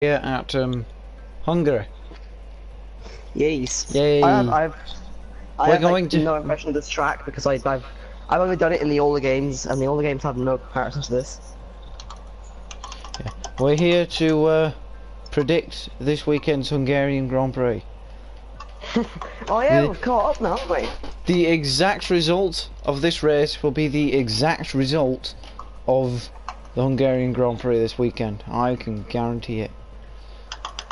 here at Hungary. Yes. Yay! I We're have going like, to. no impression of this track because I've only done it in the older games, and the older games have no comparison to this. Yeah. We're here to predict this weekend's Hungarian Grand Prix. Oh yeah, we've caught up now, haven't we? The exact result of this race will be the exact result of the Hungarian Grand Prix this weekend. I can guarantee it.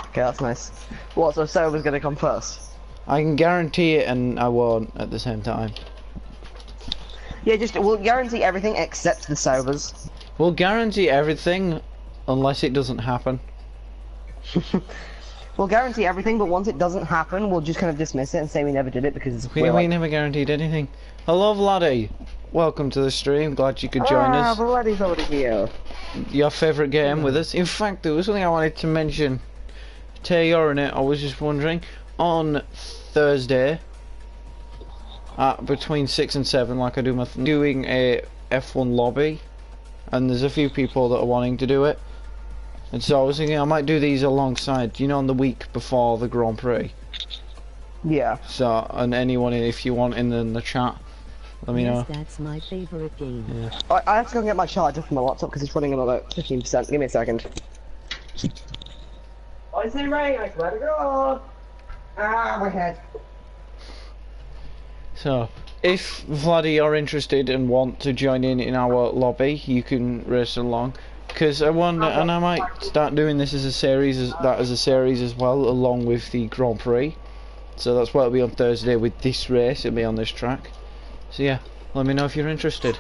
Okay, that's nice. What? So Sarah's gonna come first? I can guarantee it, and I won't at the same time. Yeah, we'll guarantee everything except the Saubers. We'll guarantee everything, unless it doesn't happen. We'll guarantee everything, but once it doesn't happen, we'll just kind of dismiss it and say we never did it because We never guaranteed anything. Hello, Vladdy. Welcome to the stream. Glad you could join us. Vladdy's already here. Your favourite game with us. In fact, there was something I wanted to mention. You're in it. I was just wondering, on Thursday, between 6 and 7, like I do doing a F1 lobby, and there's a few people that are wanting to do it. And so I was thinking I might do these alongside, you know, on the week before the Grand Prix. Yeah. So, and anyone, if you want in the chat, let me know. That's my favorite game. Yeah. I have to go and get my charger from my laptop because it's running on about 15%. Give me a second. Oh, it's in rain. I swear to God. Ah, my head. So, if Vladdy are interested and want to join in our lobby, you can race along. Because I wonder, and I might start doing this as a series, as a series as well, along with the Grand Prix. So that's why it'll be on Thursday with this race. It'll be on this track. So yeah, let me know if you're interested.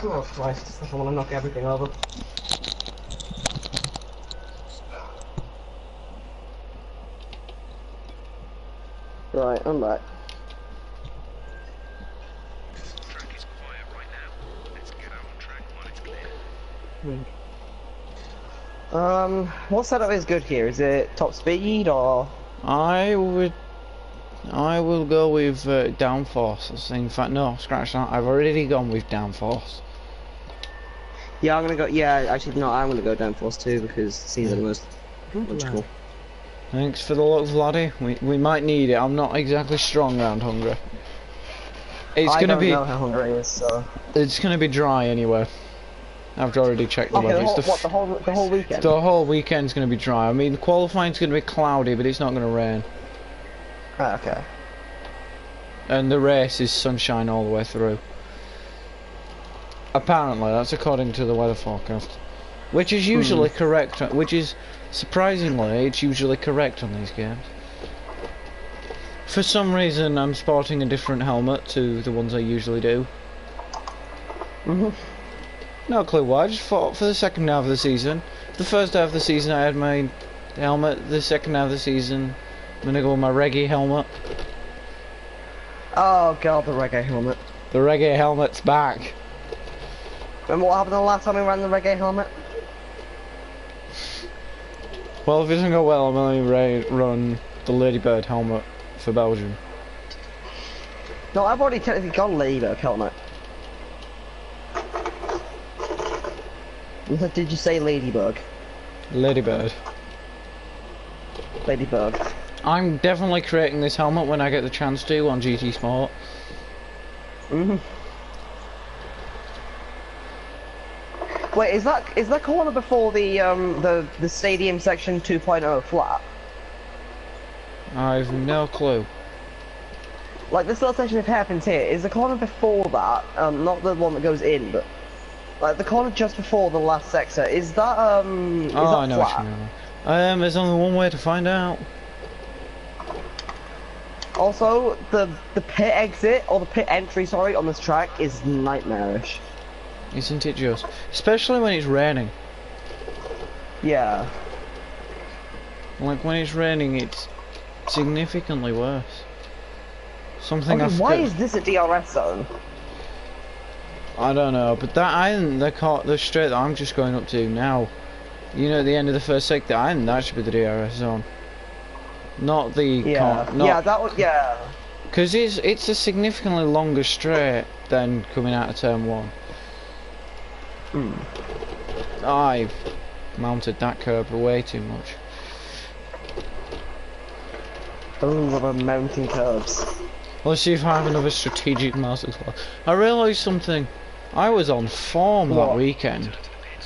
Oh Christ! I want to knock everything over. Right, I'm back. Track is quiet right now. Let's get out on track while it's clear. What setup is good here? Is it top speed or? I will go with downforce. In fact, no, scratch that. I've already gone with downforce. Yeah, I'm gonna go. Yeah, actually, no, I'm gonna go downforce too because it seems the most logical. Thanks for the luck, Vladdy. We might need it. I'm not exactly strong around Hungary. It's gonna be. I don't know how Hungary is, so. It's gonna be dry anyway. I've already checked the weather. The whole weekend? The whole weekend's gonna be dry. I mean, the qualifying's gonna be cloudy, but it's not gonna rain. Ah, okay. And the race is sunshine all the way through. Apparently, that's according to the weather forecast. Which is usually correct, which is, surprisingly, it's usually correct on these games. For some reason, I'm sporting a different helmet to the ones I usually do. No clue why, I just thought for the second half of the season. The first half of the season I had my helmet, the second half of the season I'm gonna go with my reggae helmet. Oh god, the reggae helmet. The reggae helmet's back. Remember what happened the last time we ran the reggae helmet? Well, if it doesn't go well, I'm only run the Ladybird helmet for Belgium. No, I've already technically got a Ladybird helmet. Did you say Ladybug? Ladybird. Ladybug. I'm definitely creating this helmet when I get the chance to on GT Sport. Wait, is that corner before the stadium section 2.0 flat? I've no clue. Like this little section of hairpins here, is the corner before that, not the one that goes in, but like the corner just before the last sector, is that I know flat? what you mean. There's only one way to find out. Also, the pit exit, or the pit entry, sorry, on this track is nightmarish. Isn't it just? Especially when it's raining. Yeah. Like when it's raining, it's significantly worse. Something Okay, why is this a DRS zone? I don't know, but that island, the straight that I'm just going up to now, you know, at the end of the first sector, I think that should be the DRS zone. Not the yeah, that would, yeah. Because it's a significantly longer straight than coming out of turn 1. mounted that curb way too much. Oh, rubber mountain curbs. Let's see if I have another strategic masterclass. I realised something. I was on form that What? weekend.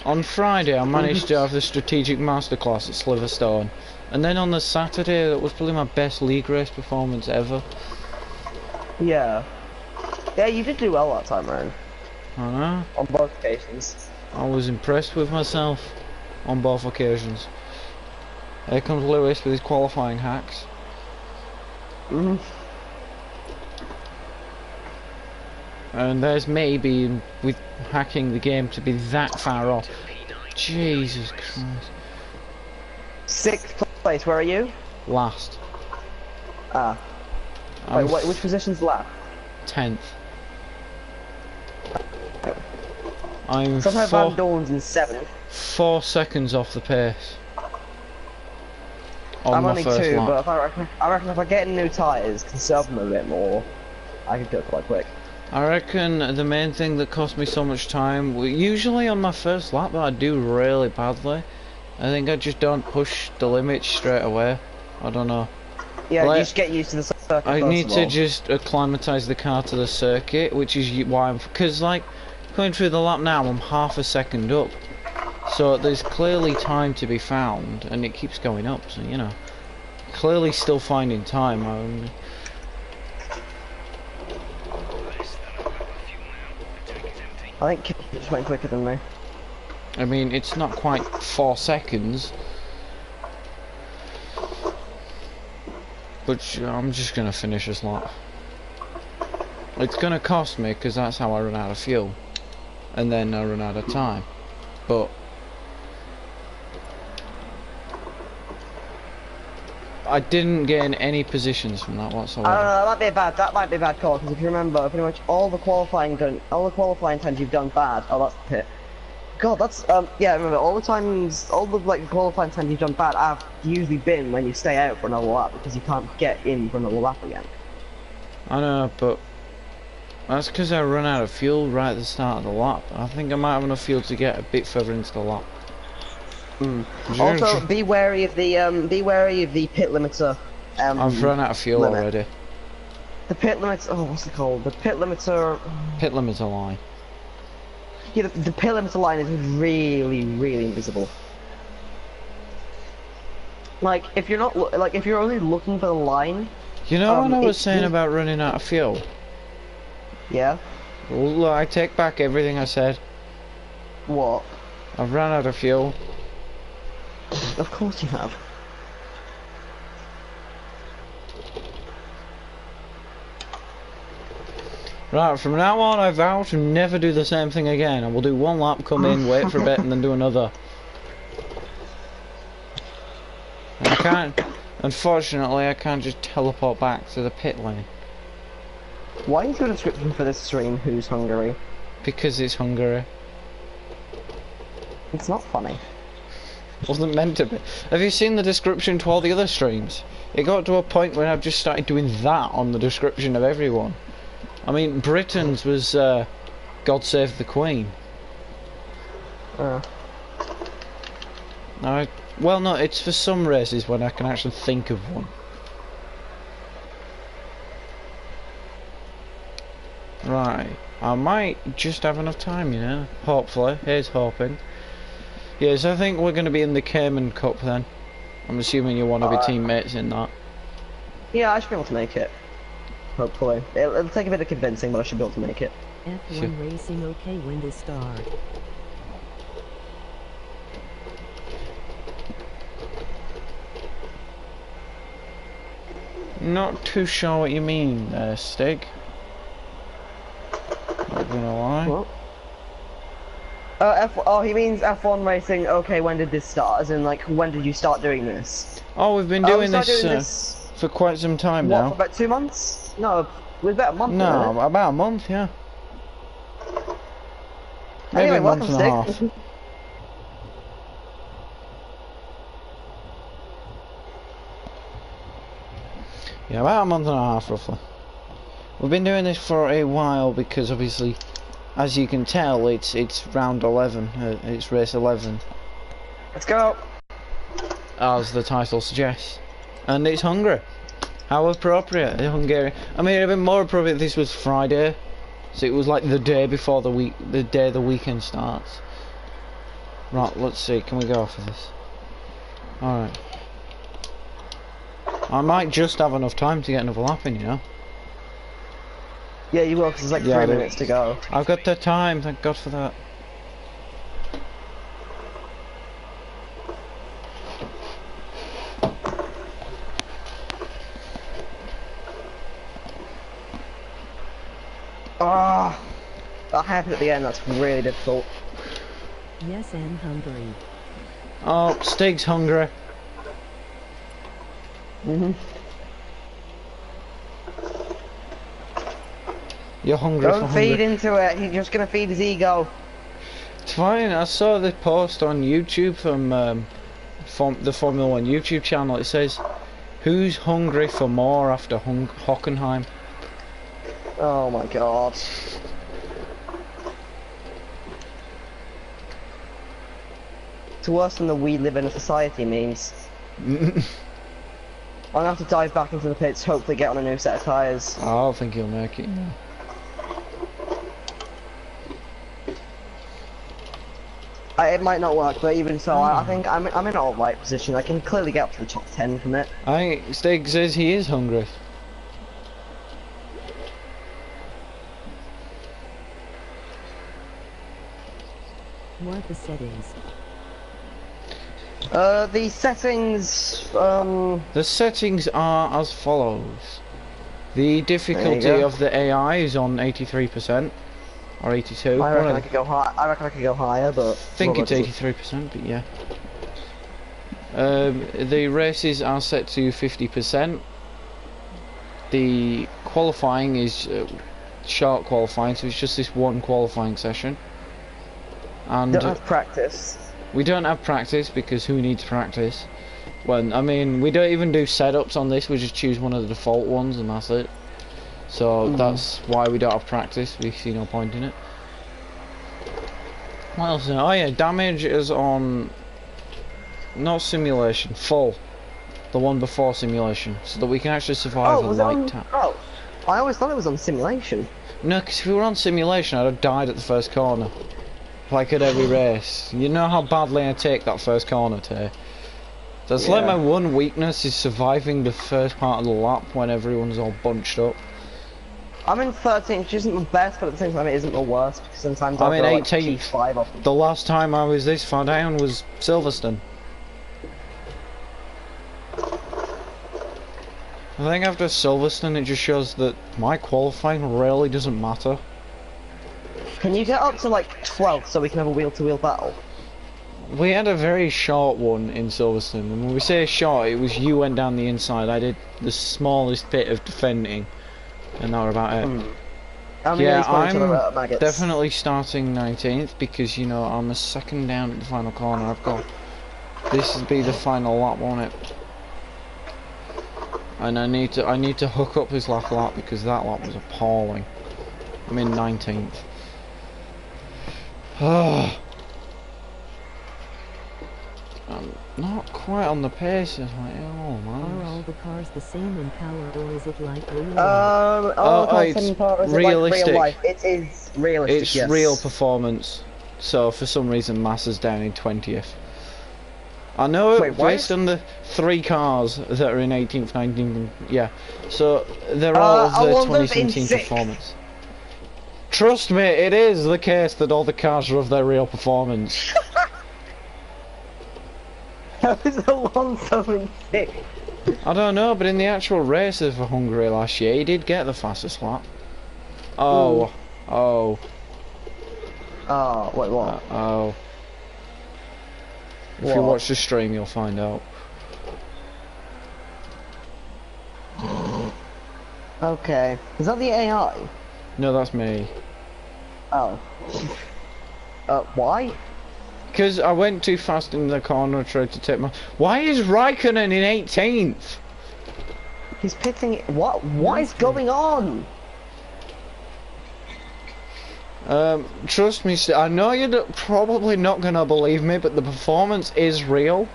On Friday I managed to have the strategic masterclass at Sliverstone. And then on the Saturday, that was probably my best league race performance ever. Yeah. Yeah, you did do well that time around. I know. On both occasions. I was impressed with myself on both occasions. Here comes Lewis with his qualifying hacks. And there's me being with hacking the game to be that far off. Jesus Christ. 6th place, where are you? Last. Ah. I'm Wait, which position's left? 10th. I'm Somehow Van Dorn's in 7th. 4 seconds off the pace. On I'm my only first 2, lap. but I reckon if I get new tyres, conserve them a bit more, I could go quite quick. I reckon the main thing that cost me so much time, usually on my first lap, but I do really badly. I think I just don't push the limits straight away. I don't know. Yeah, Well, you just get used to the circuit. I first need of to all. just acclimatise the car to the circuit, which is why I'm... Because, like, going through the lap now, I'm half a second up. So there's clearly time to be found, and it keeps going up, so, you know. Clearly still finding time. I think Kip just went quicker than me. I mean, it's not quite 4 seconds. But I'm just gonna finish this lap. It's gonna cost me, because that's how I run out of fuel. And then I run out of time. But I didn't gain any positions from that whatsoever. I don't know, that might be a bad call, because if you remember, pretty much all the qualifying times you've done bad. Oh, that's the pit. God, that's yeah. Remember, all the qualifying times you've done bad have usually been when you stay out for another lap because you can't get in for another lap again. I know, but that's because I run out of fuel right at the start of the lap. I think I might have enough fuel to get a bit further into the lap. Also, be wary of the pit limiter. I've run out of fuel limit. already. The pit limits. Oh, what's it called? The pit limiter. Pit limiter line. Yeah, the pit limiter line is really, really invisible. Like, if you're not if you're only looking for the line. You know what I was saying about running out of fuel? Yeah. Well, look, I take back everything I said. What? I've run out of fuel. Of course you have. Right, from now on I vow to never do the same thing again. I will do one lap, come in, wait for a bit, and then do another. And I can't, unfortunately, I can't just teleport back to the pit lane. Why is your description for this stream Who's Hungary? Because it's Hungary. It's not funny. Wasn't meant to be. Have you seen the description to all the other streams? It got to a point where I've just started doing that on the description of everyone. I mean, Britain's was God Save the Queen. Well, no, it's for some races when I can actually think of one. Right, I might just have enough time, you know. Hopefully, here's hoping. Yes, I think we're going to be in the Cayman Cup then. I'm assuming you want to be teammates in that. Yeah, I should be able to make it. Hopefully. It'll take a bit of convincing, but I should be able to make it. F1 Sure. Racing OK when to start. Not too sure what you mean there, Stig. Not gonna lie. What? He means F1 Racing, okay, when did this start? As in, like, when did you start doing this? Oh, we've been We doing started this, doing this, for quite some time what, now. for about 2 months? No, it was about a month, No, wasn't it? about a month, yeah. Maybe Anyway, a month welcome, and a half. Stig. Yeah, about a month and a half, roughly. We've been doing this for a while because, obviously, as you can tell, it's round 11. It's race 11. Let's go. as the title suggests. And it's Hungary. How appropriate, Hungary. I mean, it'd been more appropriate if this was Friday. So it was like the day before the day the weekend starts. Right, let's see, can we go for this? Alright. I might just have enough time to get another lap in, you know? Yeah, you will, because there's like Yeah, 3 minutes to go. I've got the time, thank God for that. Ah, that happened at the end. That's really difficult. Yes, and Hungary. Oh, Stig's hungry. You're hungry for Don't hungry. feed into it. He's just gonna feed his ego. It's fine. I saw the post on YouTube from the Formula One YouTube channel. It says, "Who's hungry for more after Hockenheim?" Oh my god. It's worse than the "we live in a society" memes. I'm gonna have to dive back into the pits, hopefully get on a new set of tyres. I don't think he'll make it. It might not work, but even so, I think I'm in an alright position. I can clearly get up to the top 10 from it. I think Stig says he is hungry. What are the settings? The settings, The settings are as follows. The difficulty go. of the AI is on 83% or 82. I reckon I could go high. I reckon I could go higher, but I think it's 83%, but yeah. The races are set to 50%. The qualifying is short qualifying, so it's just this one qualifying session. And don't have practice. we don't have practice because who needs practice? When I mean, we don't even do setups on this. We just choose one of the default ones, and that's it. So that's why we don't have practice. We see no point in it. What else? Oh yeah, damage is on not simulation, full. The one before simulation, so that we can actually survive a Was it light on? tap. Oh, I always thought it was on simulation. No, because if we were on simulation, I'd have died at the first corner. Like at every race. You know how badly I take that first corner, Tay. That's like my one weakness is surviving the first part of the lap when everyone's all bunched up. I'm in 13th, which isn't the best, but at the same time it isn't the worst, because sometimes I'm in I'll go, like 18th. P5 off. The last time I was this far down was Silverstone. I think after Silverstone it just shows that my qualifying really doesn't matter. Can you get up to like 12th so we can have a wheel-to-wheel battle? We had a very short one in Silverstone, and when we say short, it was you went down the inside, I did the smallest bit of defending, and that were about it. How many Yeah, days got each other I'm maggots? definitely starting 19th because, you know, I'm a second down at the final corner. I've got this will be the final lap, won't it? And I need to hook up this last lap because that lap was appalling. I'm in 19th. I'm not quite on the pace as my Are man. all the cars the same in power, or is it like real life? It's realistic. Like real life. It is realistic. It's yes. real performance. So for some reason, Massa's down in 20th. I know it Wait, what? based on the 3 cars that are in 18th, 19th, and yeah. So they're all of I the want them in 2017 sixth. performance. Trust me, it is the case that all the cars are of their real performance. How is Alonso in 6th? I don't know, but in the actual races for Hungary last year, he did get the fastest lap. Oh, oh, Oh, wait, what? oh. If you What? watch the stream, you'll find out. Okay. Is that the AI? No, that's me. Oh. Why? Because I went too fast in the corner, tried to take my... Why is Raikkonen in 18th? He's pitting. What is going on? Trust me, I know you're probably not gonna believe me, but the performance is real.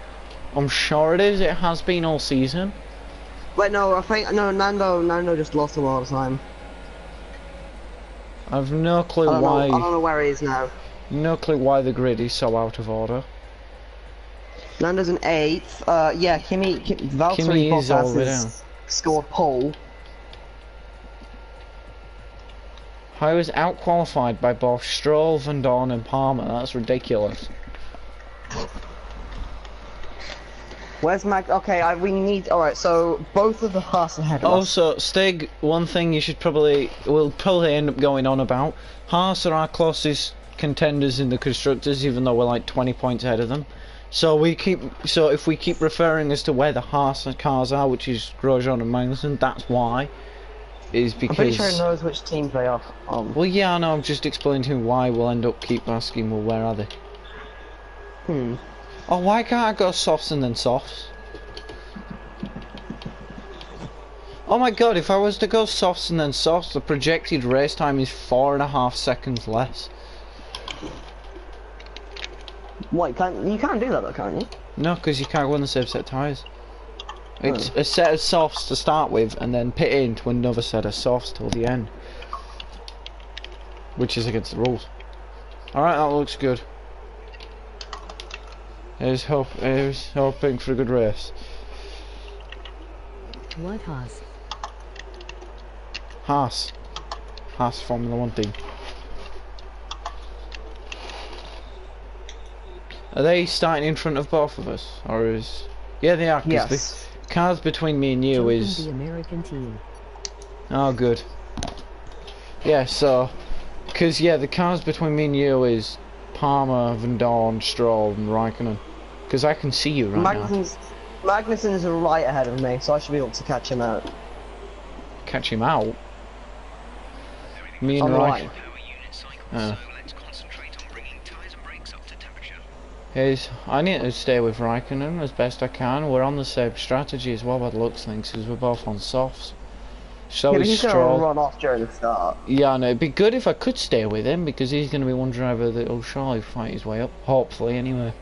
I'm sure it is. It has been all season. Wait, no, I think no. Nando just lost him all the time. I've no clue I why. don't know where he is now. No clue why the grid is so out of order. Nando's an 8th. Yeah, Valtteri Kimi is all the way Bottas down. has scored pole. I was out-qualified by both Stroll, Van Dorn and Palmer. That's ridiculous. Where's Mag? Okay, we need. All right, so both of the Haas ahead of us. Also, Stig, one thing you should we'll probably end up going on about. Haas are our closest contenders in the constructors, even though we're like 20 points ahead of them. So if we keep referring as to where the Haas cars are, which is Grosjean and Magnussen, that's why. Is because I'm pretty sure he knows which teams they are on. Well, yeah, I know. I'm just explaining to him why. We'll end up keep asking, well, where are they? Oh, why can't I go softs and then softs? Oh my god, if I was to go softs and then softs, the projected race time is 4.5 seconds less. What, you can't do that though, can't you? No, because you can't go on the same set of tyres. It's a set of softs to start with, and then pit into another set of softs till the end. Which is against the rules. Alright, that looks good. Here's hoping for a good race. What Haas? Haas Formula 1 team. Are they starting in front of both of us? Or is... Yeah, they are, because Yes. the cars between me and you Chosen is... the American team. Oh, good. Yeah, so... Because, yeah, the cars between me and you is Palmer, Van Dorn, Stroll and Raikkonen. Because I can see you right now. Magnussen's right ahead of me, so I should be able to catch him out. Catch him out? Me On and the Raikkonen. line. Power unit cycle, Oh. so let's concentrate on bringing tyres and brakes up to temperature. I need to stay with Raikkonen as best I can. We're on the same strategy as well by the looks of things, because we're both on softs. So Yeah, but is he's gonna Stroll. run off during the start. Yeah, no, it'd be good if I could stay with him, because he's going to be one driver that will surely fight his way up. Hopefully, anyway.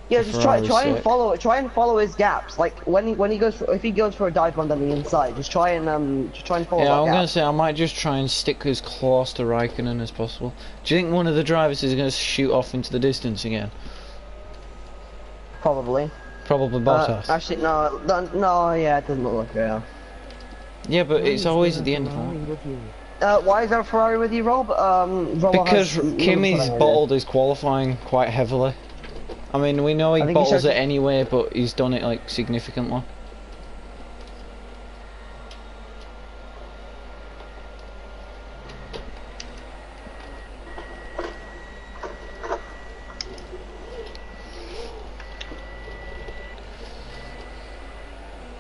Yeah, For just try Ferrari's and sake. follow his gaps. Like when he goes if he goes for a dive bomb on the inside, just try and follow Yeah, that I'm gap. going to say I might just try and stick as close to Raikkonen as possible. Do you think one of the drivers is going to shoot off into the distance again? Probably. Probably Bottas. Actually, no, yeah, it doesn't look like it. Yeah. Yeah, but Why it's is always there at a the end of the Ferrari line. with you? Why is there a Ferrari with you, Rob? Rob Because has Kimi's bottled his qualifying quite heavily. I mean, we know he I think he bottles showed- it anyway, but he's done it like significantly.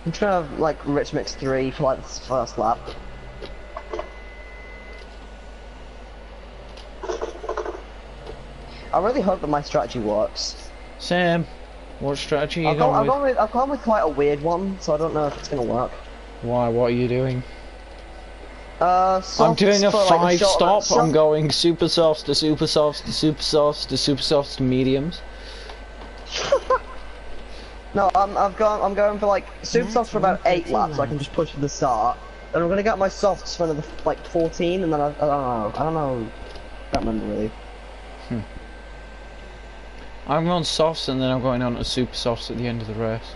I'm trying to like Rich Mix 3 for like this first lap. I really hope that my strategy works. Sam, what strategy are you I've going with? gone with quite a weird one, so I don't know if it's gonna work. Why, what are you doing? I'm Softs doing a for, like, 5 short- stop, I'm going super softs to super softs to super softs to super softs to mediums. No, I'm going for like super That's softs for about 8 1:30 laps, so I can just push to the start. Then I'm gonna get my softs for another like 14, and then I don't know. Can't remember really. I'm on softs and then I'm going on to super softs at the end of the race.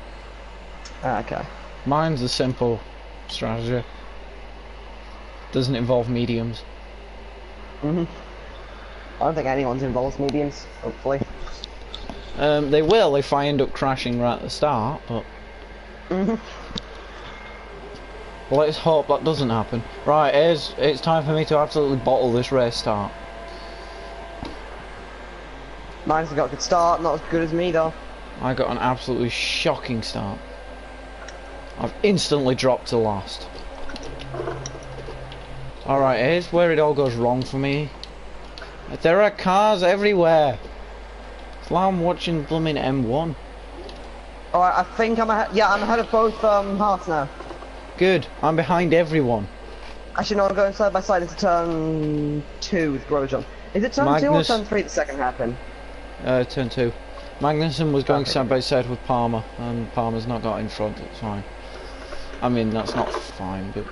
Ah, okay. Mine's a simple strategy. Doesn't involve mediums. I don't think anyone's involved mediums, hopefully. They will if I end up crashing right at the start, but let's hope that doesn't happen. Right, it's time for me to absolutely bottle this race start. Mine's got a good start, not as good as me though. I got an absolutely shocking start. I've instantly dropped to last. Alright, here's where it all goes wrong for me. There are cars everywhere. It's like I'm watching blooming M1. Alright, I think I'm ahead. Yeah, I'm ahead of both Haas now. Good, I'm behind everyone. Actually, no, I'm going side by side into turn 2 with Grosjean. Is it turn 2 or Magnus- turn 3 the second happen? Turn 2. Magnussen was going Okay. side by side with Palmer, and Palmer's not got in front, it's fine. I mean, that's not fine, but...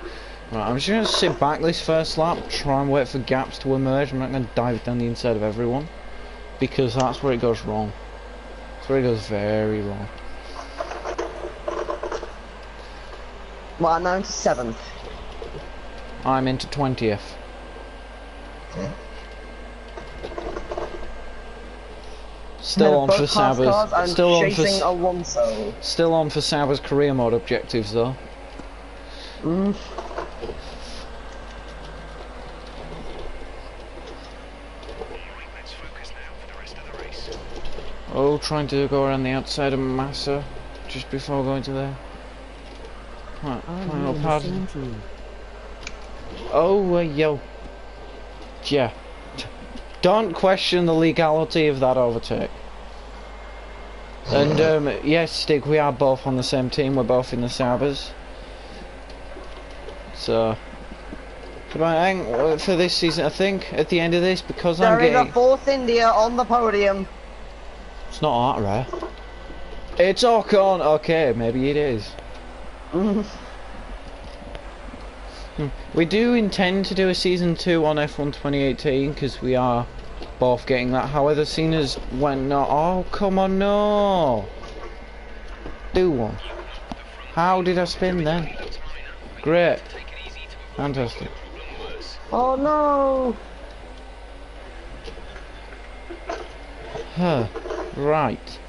Right, I'm just going to sit back this first lap, try and wait for gaps to emerge. I'm not going to dive down the inside of everyone, because that's where it goes wrong. That's where it goes very wrong. Well, I'm now into 7th. I'm into 20th. Still on for Sauber's. Still on for chasing Alonso. Still on for Sauber's career mode objectives though. Mm. Alright, let's focus now for the rest of the race. Oh, trying to go around the outside of Massa just before going to there. Right, Are you final in the pass. same team? Oh, yo. Yeah. Don't question the legality of that overtake. And yes, Stig, we are both on the same team. We're both in the Saubers. So, but I think for this season, I think at the end of this, because I'm There is getting, a 4th India on the podium. it's not that rare. It's Ocon. Okay, maybe it is. We do intend to do a season 2 on F1 2018 because we are both getting that. However, seeing as when not, oh come on, no, do one. How did I spin then? Great, fantastic. Oh no! Huh. Right.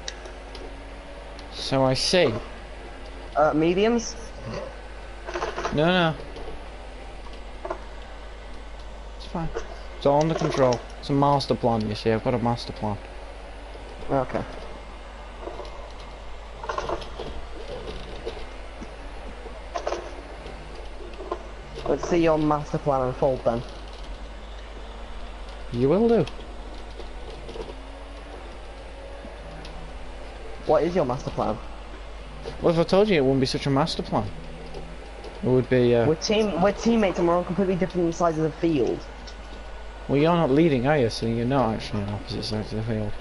So I see. Mediums? No, no. It's fine. It's all under control. It's a master plan, you see. I've got a master plan. Okay. Let's see your master plan unfold then. You will do. What is your master plan? Well, if I told you, it wouldn't be such a master plan. It would be, We're teammates and we're on completely different sides of the field. well, you're not leading, are you? So you're not actually on opposite sides of the field.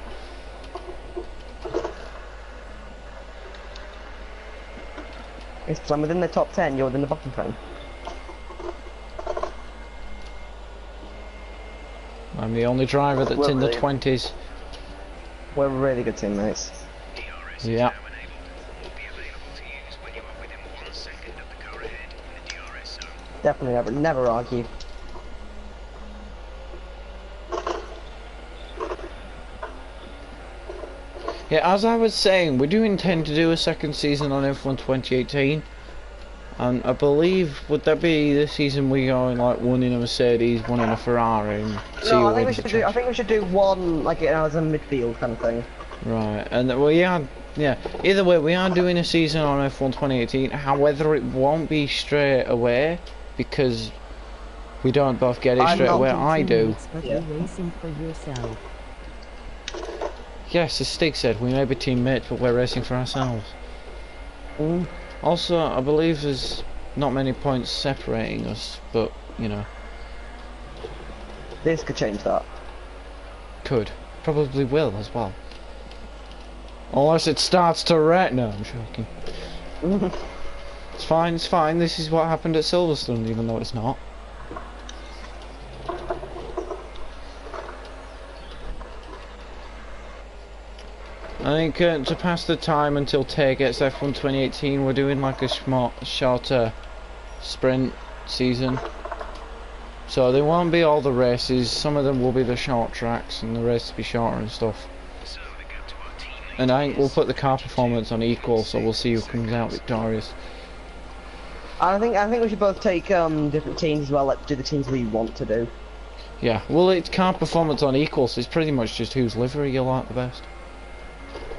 It's because I'm within the top 10, you're within the bottom 10. I'm the only driver that's in the Well, 20s. We're really good teammates. DRS Yeah. is now enabled. Will be available to use when you are within 1 second of the car ahead in the DRS zone. Definitely never argue. Yeah, as I was saying, we do intend to do a second season on F1 2018. And I believe, would that be the season we go in like one in a Mercedes, one in a Ferrari, and see No, who I think we wins should the do. I championship? think we should do one like as a midfield kind of thing. Right, and well, yeah. Either way, we are doing a season on F1 2018. However, it won't be straight away because we don't both get it I'm straight not away. I do. Teammates, but Yeah. you're racing for yourself. Yes, as Stig said, we may be teammates, but we're racing for ourselves. Mm. Also, I believe there's not many points separating us, but you know, This could change that. could, probably will as well. Unless it starts to rain. No, I'm joking. It's fine, it's fine. This is what happened at Silverstone, even though it's not. I think to pass the time until Tay gets F1 2018, we're doing like a shorter sprint season. So there won't be all the races, some of them will be the short tracks and the races will be shorter and stuff. So the gap to our teammate And I think we'll is put the car performance on equal, so we'll see who comes out victorious. I think we should both take different teams as well. Like do the teams we want to do. Yeah, well it's car performance on equal, so it's pretty much just whose livery you like the best.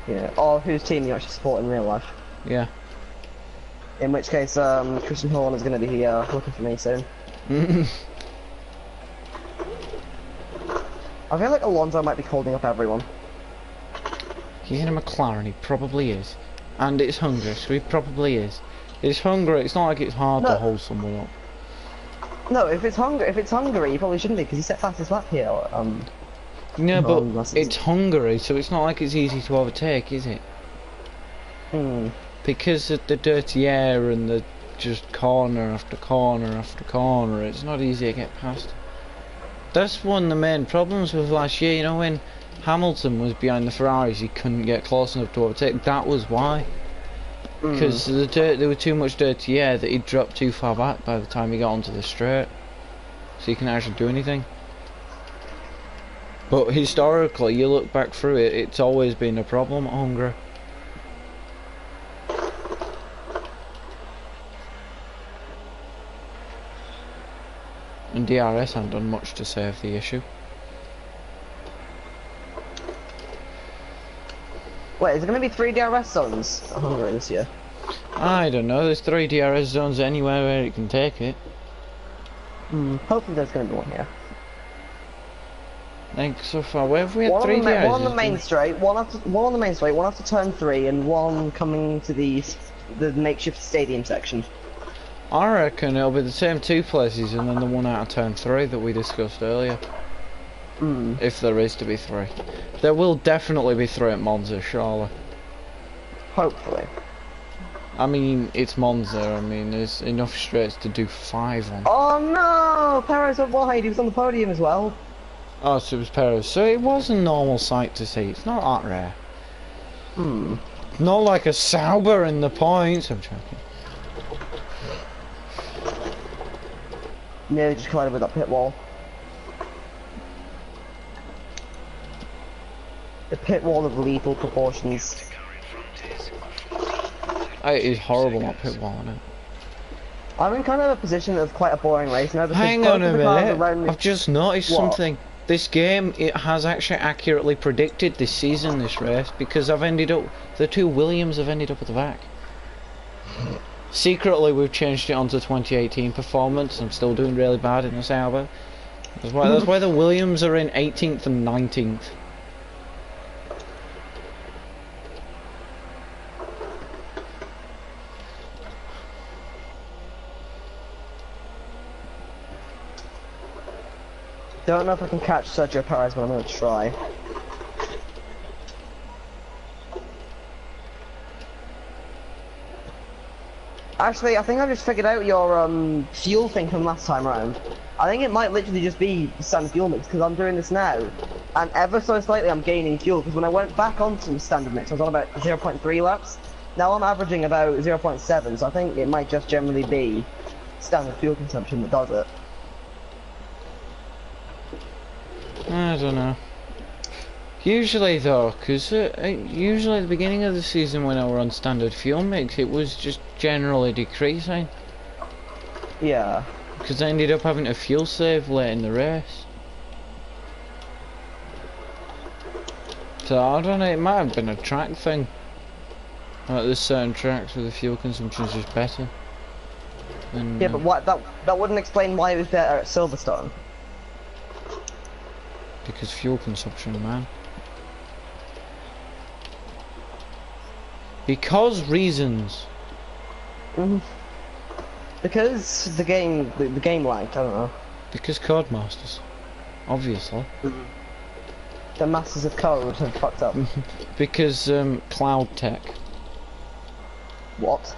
Yeah. Or whose team you actually support in real life. Yeah. In which case, Christian Horner is going to be here looking for me soon. I feel like Alonso might be holding up everyone. He's in a McLaren, he probably is. And it's Hungary, so he probably is. It's Hungary, it's not like it's hard to No. hold someone up. No, if it's Hungary, you probably shouldn't be because you set fastest lap here. No, but unless it's Hungary, so it's not like it's easy to overtake, is it? Hmm. Because of the dirty air and the just corner after corner after corner, it's not easy to get past. That's one of the main problems with last year, you know, when Hamilton was behind the Ferraris, he couldn't get close enough to overtake. That was why. Because there was too much dirty air that he dropped too far back by the time he got onto the straight. So he couldn't actually do anything. But historically, you look back through it, it's always been a problem at Hungary. And DRS haven't done much to save the issue. Wait, is there going to be 3 DRS zones at Hungary this year? I don't know, there's 3 DRS zones anywhere where it can take it. Hopefully there's going to be one here. I think so far, where have we had One 3 on the, DRS? one on the main straight, one on the main straight, one after turn 3, and one coming to the makeshift stadium section. I reckon it'll be the same 2 places and then the one out of turn 3 that we discussed earlier. If there is to be 3. There will definitely be 3 at Monza, surely. Hopefully. I mean, it's Monza, I mean, there's enough straights to do 5 on. Oh no! Perez went wide, he was on the podium as well. Oh, so it was Perez. So it was a normal sight to see, it's not that rare. Not like a Sauber in the points, I'm joking. Nearly just collided with that pit wall. The pit wall of lethal proportions. It is horrible, that pit wall, isn't it? I'm in kind of a position of quite a boring race now because Hang both on a of the cars minute, around me- I've just noticed What? something. This game, it has actually accurately predicted this season, this race, because I've ended up, the 2 Williams have ended up at the back. Secretly, we've changed it onto 2018 performance. I'm still doing really bad in the Sauber. That's why the Williams are in 18th and 19th. Don't know if I can catch Sergio Perez, but I'm going to try. Actually, I think I just figured out your fuel thing from last time round. I think it might literally just be standard fuel mix because I'm doing this now, and ever so slightly I'm gaining fuel because when I went back onto standard mix, I was on about 0.3 laps. Now I'm averaging about 0.7, so I think it might just generally be standard fuel consumption that does it. I don't know. Usually though, because usually at the beginning of the season when I were on standard fuel mix, it was just generally decreasing. Yeah. Because I ended up having a fuel save late in the race. So I don't know, it might have been a track thing. Like there's certain tracks where the fuel consumption is just better. And, Yeah, but what that wouldn't explain why it was better at Silverstone. because fuel consumption, man. Because reasons. Because the game lagged, I don't know. Because Codemasters. Obviously. The masters of code have fucked up. Because cloud tech. What?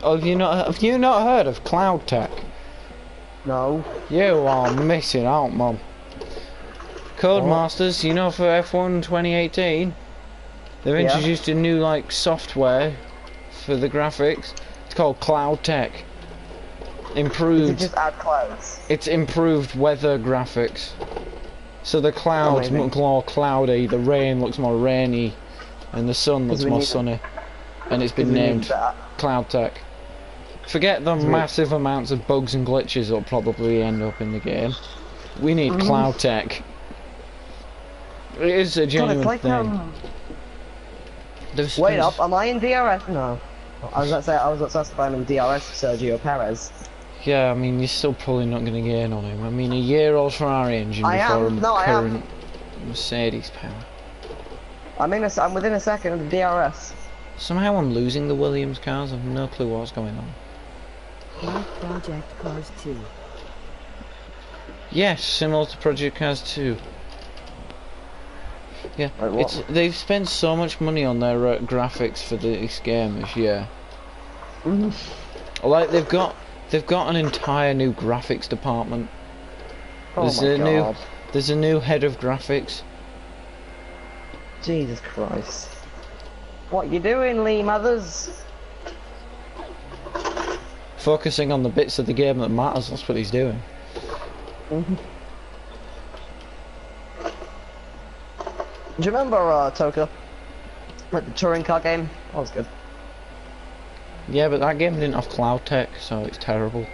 Oh, have you not heard of cloud tech? No. You are missing out, mum. Codemasters, you know, for F1 2018, they've introduced a new software for the graphics. It's called Cloud Tech. Does Improved. it just add clouds? It's improved weather graphics. So the clouds Amazing. look more cloudy, the rain looks more rainy, and the sun looks we more need- sunny. And it's been We need named that. Cloud Tech. Forget the massive amounts of bugs and glitches that'll probably end up in the game. We need Cloud Tech. It is a God, genuine it's like thing. There's Wait there's- up, am I in DRS? No. I was about to ask if I'm in DRS for Sergio Perez. Yeah, I mean, you're still probably not going to gain on him. I mean, a year-old Ferrari engine I before am. a No, I am. current Mercedes power. I'm within a second of the DRS. Somehow I'm losing the Williams cars. I've no clue what's going on. Live Project Cars 2. Yes, similar to Project Cars 2. Yeah, Wait, what? they've spent so much money on their graphics for this game this year. Mhm. Like they've got an entire new graphics department. Oh There's my a new god. there's a new head of graphics. Jesus Christ. What you doing, Lee Mothers? Focusing on the bits of the game that matters, that's what he's doing. Mhm. Do you remember Toka? Like the touring car game? That was good. Yeah, but that game didn't have cloud tech, so it's terrible.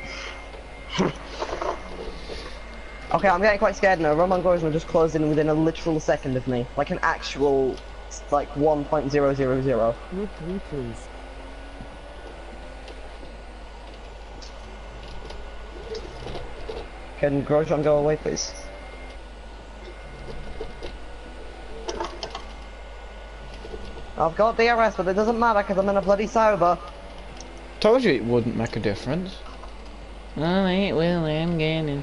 Okay, I'm getting quite scared now. Roman Grosjean just closed in within a literal second of me. Like an actual, like 1.000. Would we please? Can Grosjean go away, please? I've got DRS, but it doesn't matter because I'm in a bloody sober. Told you it wouldn't make a difference. Oh, it will, I'm gaining.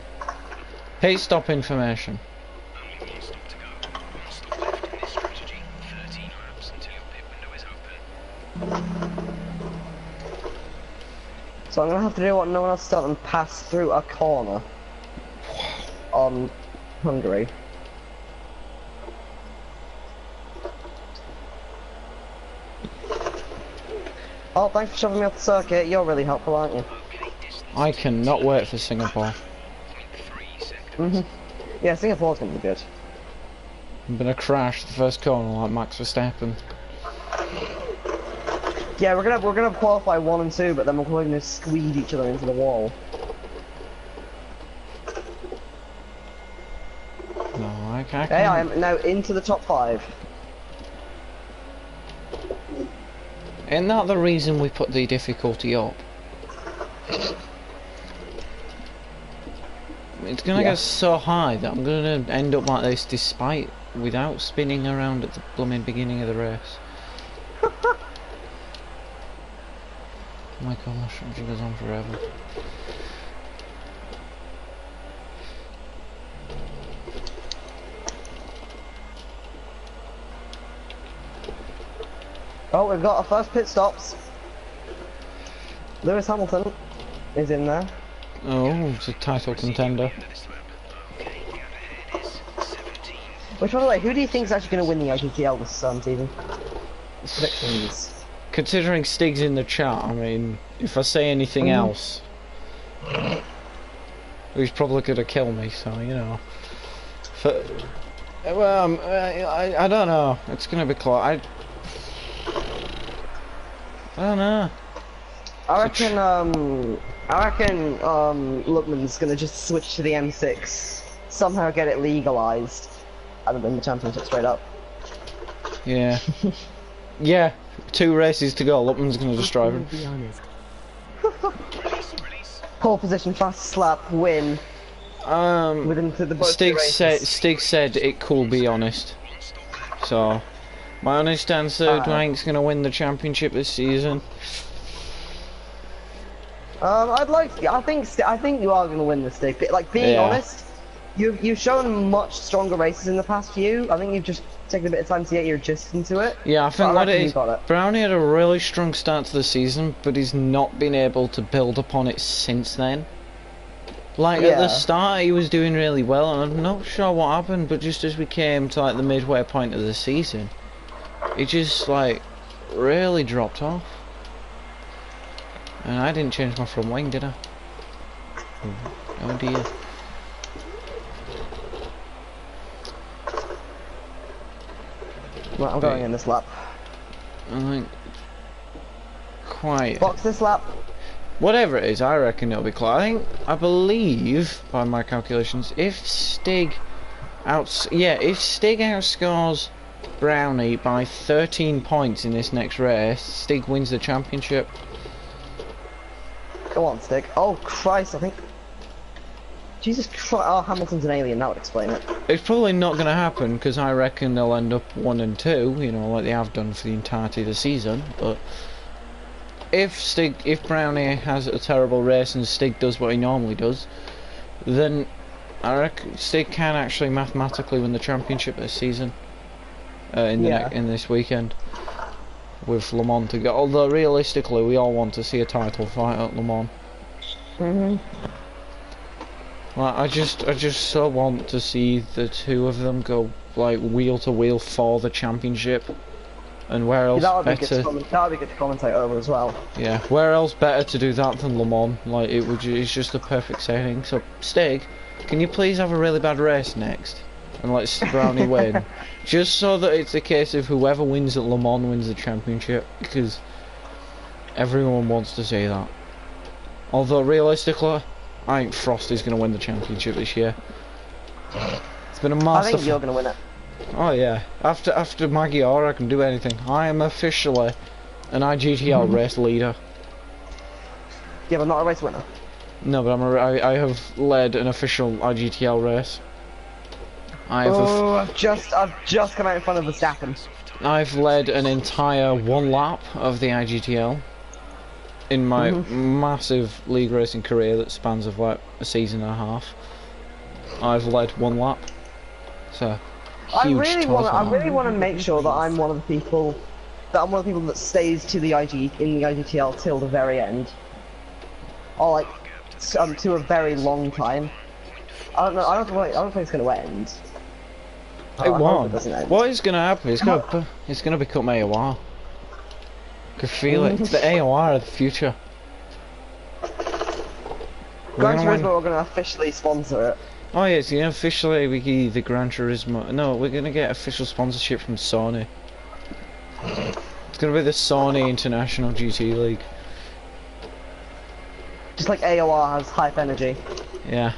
Pit stop information. Only one stop to go. One stop left in this strategy. 13 laps until your pit window is open. So I'm gonna have to do what no one else has done and pass through a corner on Hungary. Oh, thanks for shoving me off the circuit. You're really helpful, aren't you? Okay, distance I cannot wait for Singapore. 0.3 seconds. Yeah, Singapore's gonna be good. I'm gonna crash the first corner like Max Verstappen. Yeah, we're gonna qualify 1 and 2, but then we're going to squeeze each other into the wall. No, I can't. Okay, I am now into the top 5. Isn't that the reason we put the difficulty up? It's gonna Yeah. get so high that I'm gonna end up like this without spinning around at the blooming beginning of the race. Oh my gosh, it goes on forever. Oh, we've got our first pit stops. Lewis Hamilton is in there. Oh, it's a title contender. End of this lap. Okay, the gap ahead is 17. Which, by the way, who do you think is actually going to win the IGTL this season? Predictions. Considering Stig's in the chat, I mean, if I say anything else, he's probably gonna kill me. So you know. Well, I don't know. It's gonna be close. I don't know. I reckon Lookman's gonna just switch to the M6, somehow get it legalized, and win the championship straight up. Yeah. Yeah. 2 races to go. Lupman's gonna destroy To him. be honest, Release. Pole position, fast slap, win within the both Stig races. said it could be honest. One stop left. So, my honest answer, Ah. Dwank's gonna win the championship this season. I think you are gonna win this, Stig. Like, being Yeah. honest, you've shown much stronger races in the past few. I think you've just taken a bit of time to get your adjust into it. Yeah, I think But I what it reckon you is, got it. Brownie had a really strong start to the season, but he's not been able to build upon it since then. Like, at Yeah. the start he was doing really well, and I'm not sure what happened, but just as we came to like the midway point of the season, he just like really dropped off. And I didn't change my front wing, did I? Oh dear. Right, I'm going in this lap. I think quite. Box this lap. Whatever it is, I reckon it'll be close. I believe, by my calculations, if Stig outscores Brownie by 13 points in this next race, Stig wins the championship. Go on, Stig. Oh, Christ, I think... Jesus Christ, oh, Hamilton's an alien, that would explain it. It's probably not going to happen, because I reckon they'll end up 1 and 2, you know, like they have done for the entirety of the season, but... If Brownie has a terrible race and Stig does what he normally does, then I reckon Stig can actually mathematically win the championship this season. In this weekend. With Le Mans to go. Although realistically, we all want to see a title fight at Le Mans. Like, I just so want to see the two of them go like wheel to wheel for the championship. And where else that would better? That would be good to commentate over as well. Yeah, where else better to do that than Le Mans? Like it's just the perfect setting. So Stig, can you please have a really bad race next, and let Brownie win, just so that it's a case of whoever wins at Le Mans wins the championship, because everyone wants to see that. Although realistically, I think Frosty's going to win the championship this year. It's been a master. I think you're going to win it. Oh yeah, after Magyar I can do anything. I am officially an IGTL race leader. Yeah, but not a race winner. No, but I have led an official IGTL race. I've just come out in front of Verstappen. I've led an entire one lap of the IGTL in my massive league racing career that spans of like a season and a half. I've led one lap. So I really want to make sure that I'm one of the people that stays to the IGTL till the very end, or like to a very long time. I don't know. I don't think it's going to end. It won't. It What is going to happen? It's going to become AOR. I can feel it. It's the AOR of the future. Gran Turismo are going to officially sponsor it. Oh yeah, it's going to officially be the Gran Turismo. No, we're going to get official sponsorship from Sony. It's going to be the Sony International GT League. Just like AOR has Hype Energy. Yeah.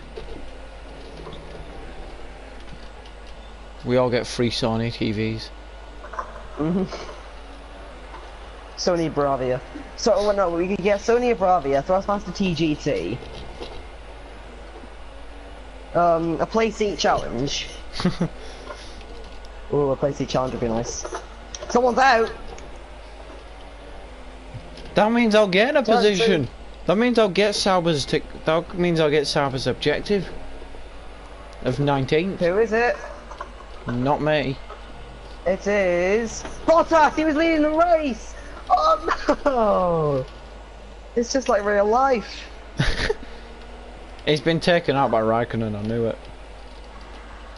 We all get free Sony TVs. Sony Bravia. So, well, no, we could get Sony Bravia, Thrustmaster TGT. A play seat challenge. Ooh, a play seat challenge would be nice. Someone's out! That means I'll get in a position. That means I'll get Sauber's that means I'll get Sauber's objective of 19th. Who is it? Not me. It is Bottas. He was leading the race. Oh no! It's just like real life. He's been taken out by Raikkonen. I knew it.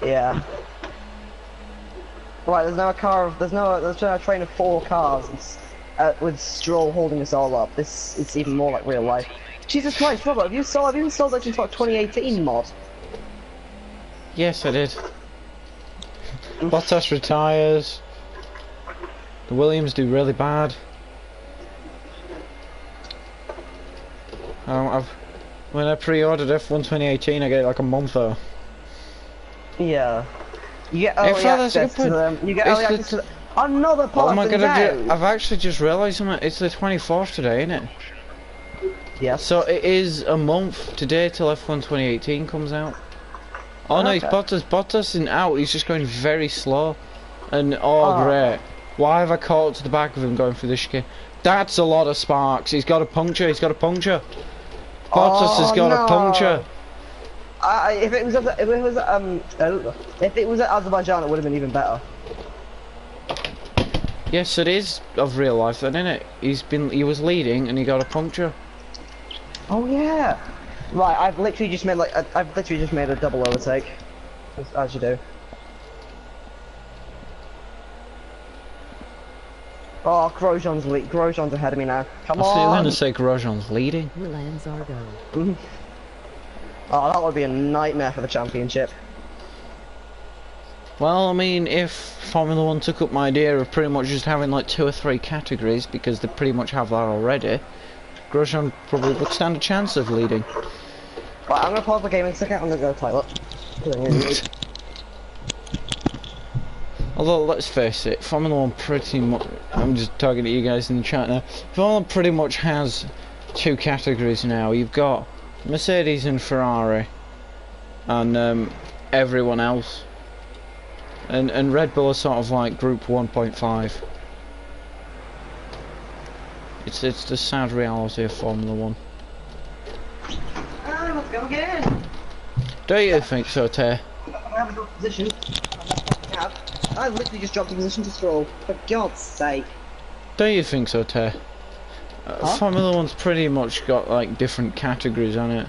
Yeah. Right. There's now a train of 4 cars. With Stroll holding us all up. It's even more like real life. Jesus Christ, Robert, have you installed that since like 2018 mod? Yes, I did. Bottas retires. The Williams do really bad. When I pre-ordered F1 2018, I get it like a month though. Yeah. You get early access to them. You get early access to them. Another person's Oh my god, out. I've actually just realised something. It's the 24th today, isn't it? Yes. So it is a month today till F1 2018 comes out. Oh no, it's Bottas. Bottas isn't out. He's just going very slow. And great. Why have I caught to the back of him going through the chicane? That's a lot of sparks. He's got a puncture. He's got a puncture. Bottas has got a puncture. If it was at Azerbaijan, it would have been even better. Yes, it is of real life, then, isn't it? He was leading and he got a puncture. Oh yeah. Right, I've literally just made a double overtake, as you do. Oh, Grosjean's ahead of me now. Come on. I was going to say Grosjean's leading. Milan Zargo. Oh, that would be a nightmare for the championship. Well, I mean, if Formula 1 took up my idea of pretty much just having like 2 or 3 categories, because they pretty much have that already, Grosjean probably would stand a chance of leading. Right, I'm gonna pause the game in a second, I'm gonna go to the toilet. Although, let's face it, Formula 1 pretty much... I'm just talking to you guys in the chat now. Formula 1 pretty much has 2 categories now. You've got Mercedes and Ferrari, and everyone else. And Red Bull are sort of like Group 1.5. It's the sad reality of Formula 1. Let's go again. Do you think so, Tay? I have a good position. I've literally just dropped a position to stroll. For God's sake. Do you think so, Tay? Huh? Formula One's pretty much got like different categories on it.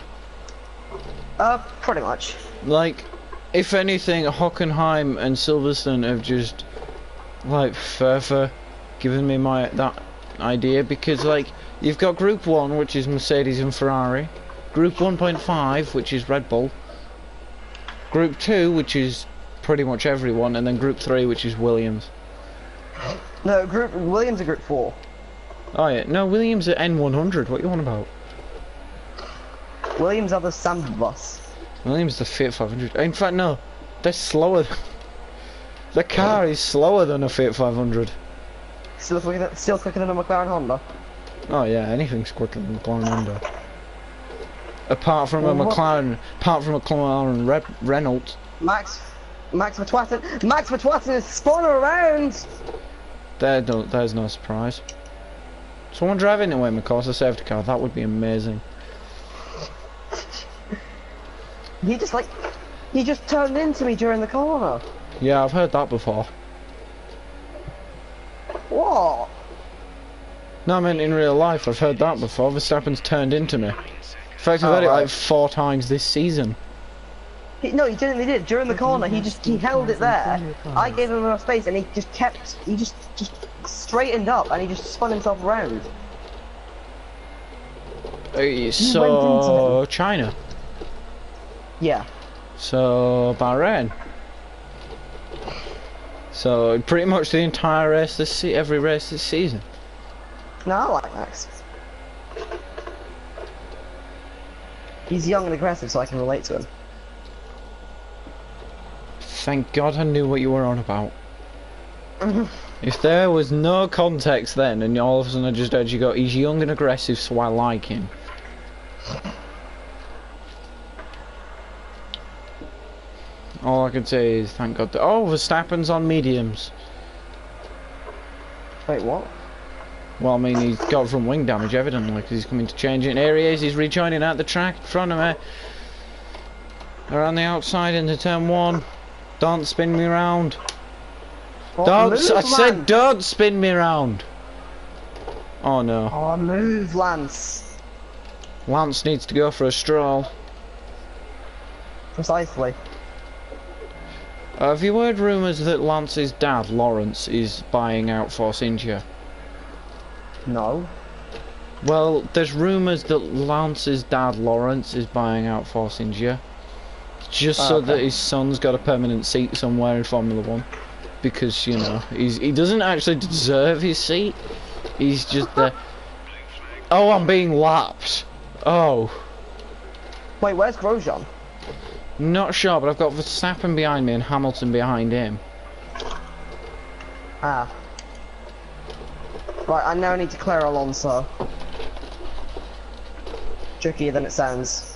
Pretty much. Like, if anything, Hockenheim and Silverstone have just like further given me that idea, because like you've got Group 1, which is Mercedes and Ferrari, Group 1.5, which is Red Bull, Group 2, which is pretty much everyone, and then Group 3, which is Williams. No, Williams are Group 4. Oh yeah, no, Williams are N100, what you on about? Williams are the Samba bus. Williams the Fiat 500, in fact no, they're slower. The car is slower than a Fiat 500. Still quicker than a McLaren Honda. Oh yeah, anything's quicker than a McLaren Honda. Apart from a Well, McLaren Renault. Max Verstappen is spun around! There's no surprise. Someone driving away McCourse, a safety car, that would be amazing. He just turned into me during the corner. Yeah, I've heard that before. What? No, I mean in real life, I've heard that before. Verstappen's turned into me. In fact, I've heard it like 4 times this season. No, he genuinely did. During the corner, he held it there. I gave him enough space, and he just straightened up, and he just spun himself around. So China. Yeah. So Bahrain. So pretty much the entire race every race this season. No, I like Max. He's young and aggressive, so I can relate to him. Thank God I knew what you were on about. If there was no context then, and all of a sudden I just heard you go, he's young and aggressive, so I like him. All I can say is thank God. Oh, Verstappen's on mediums. Wait, what? Well, I mean, he's got from wing damage, evidently, because he's coming to change it. And here he is, he's rejoining at the track in front of me. Around the outside into turn 1. Don't spin me round. Oh, I said don't spin me round. Oh no. Oh, move, Lance. Lance needs to go for a stroll. Precisely. Have you heard rumours that Lance's dad, Lawrence, is buying out Force India? No. Well, there's rumours that Lance's dad, Lawrence, is buying out Force India. Just so that his son's got a permanent seat somewhere in Formula 1. Because, you know, he doesn't actually deserve his seat. He's just there. Oh, I'm being lapped. Oh. Wait, where's Grosjean? Not sure, but I've got Verstappen behind me and Hamilton behind him. Ah. Right, I now need to clear Alonso. Trickier than it sounds.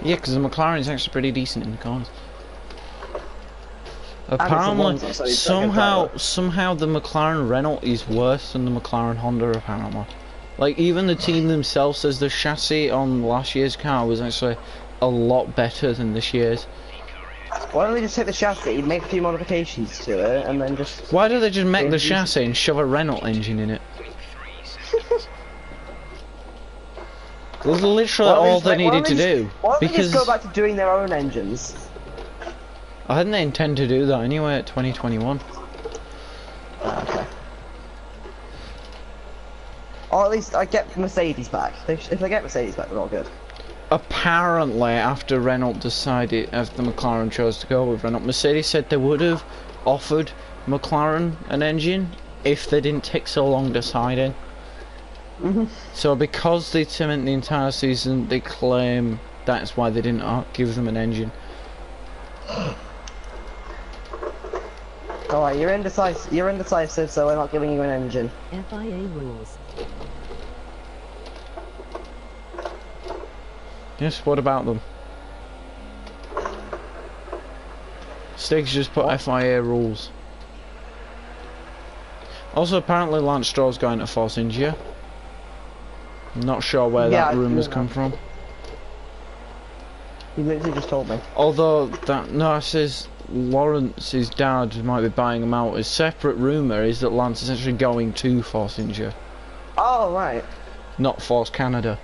Yeah, because the McLaren is actually pretty decent in the corners. And Apparently, it's a Monza, so you don't get somehow the McLaren Renault is worse than the McLaren Honda, apparently. Like, even the team themselves says the chassis on last year's car was actually a lot better than this year's. Why don't they just take the chassis, make a few modifications to it, and then just... Why do they just make the chassis and shove a Renault engine in it? That's literally all they needed to do. Why don't they Because just go back to doing their own engines? I didn't intend to do that anyway at 2021. Okay. Or at least I get Mercedes back. If they get Mercedes back, they're all good. Apparently, after Renault decided, after McLaren chose to go with Renault, Mercedes said they would have offered McLaren an engine if they didn't take so long deciding. So because they cement the entire season, they claim that's why they didn't give them an engine. Alright, you're indecisive, so we're not giving you an engine. FIA rules. Yes, what about them? Stiggs just put FIA rules. Also, apparently Lance Stroll's going to Force India. Not sure where Yeah, that rumour's yeah. come from. You literally just told me. Although that no, it says Lawrence's dad might be buying him out. A separate rumour is that Lance is actually going to Force India, Oh, right. not Force Canada.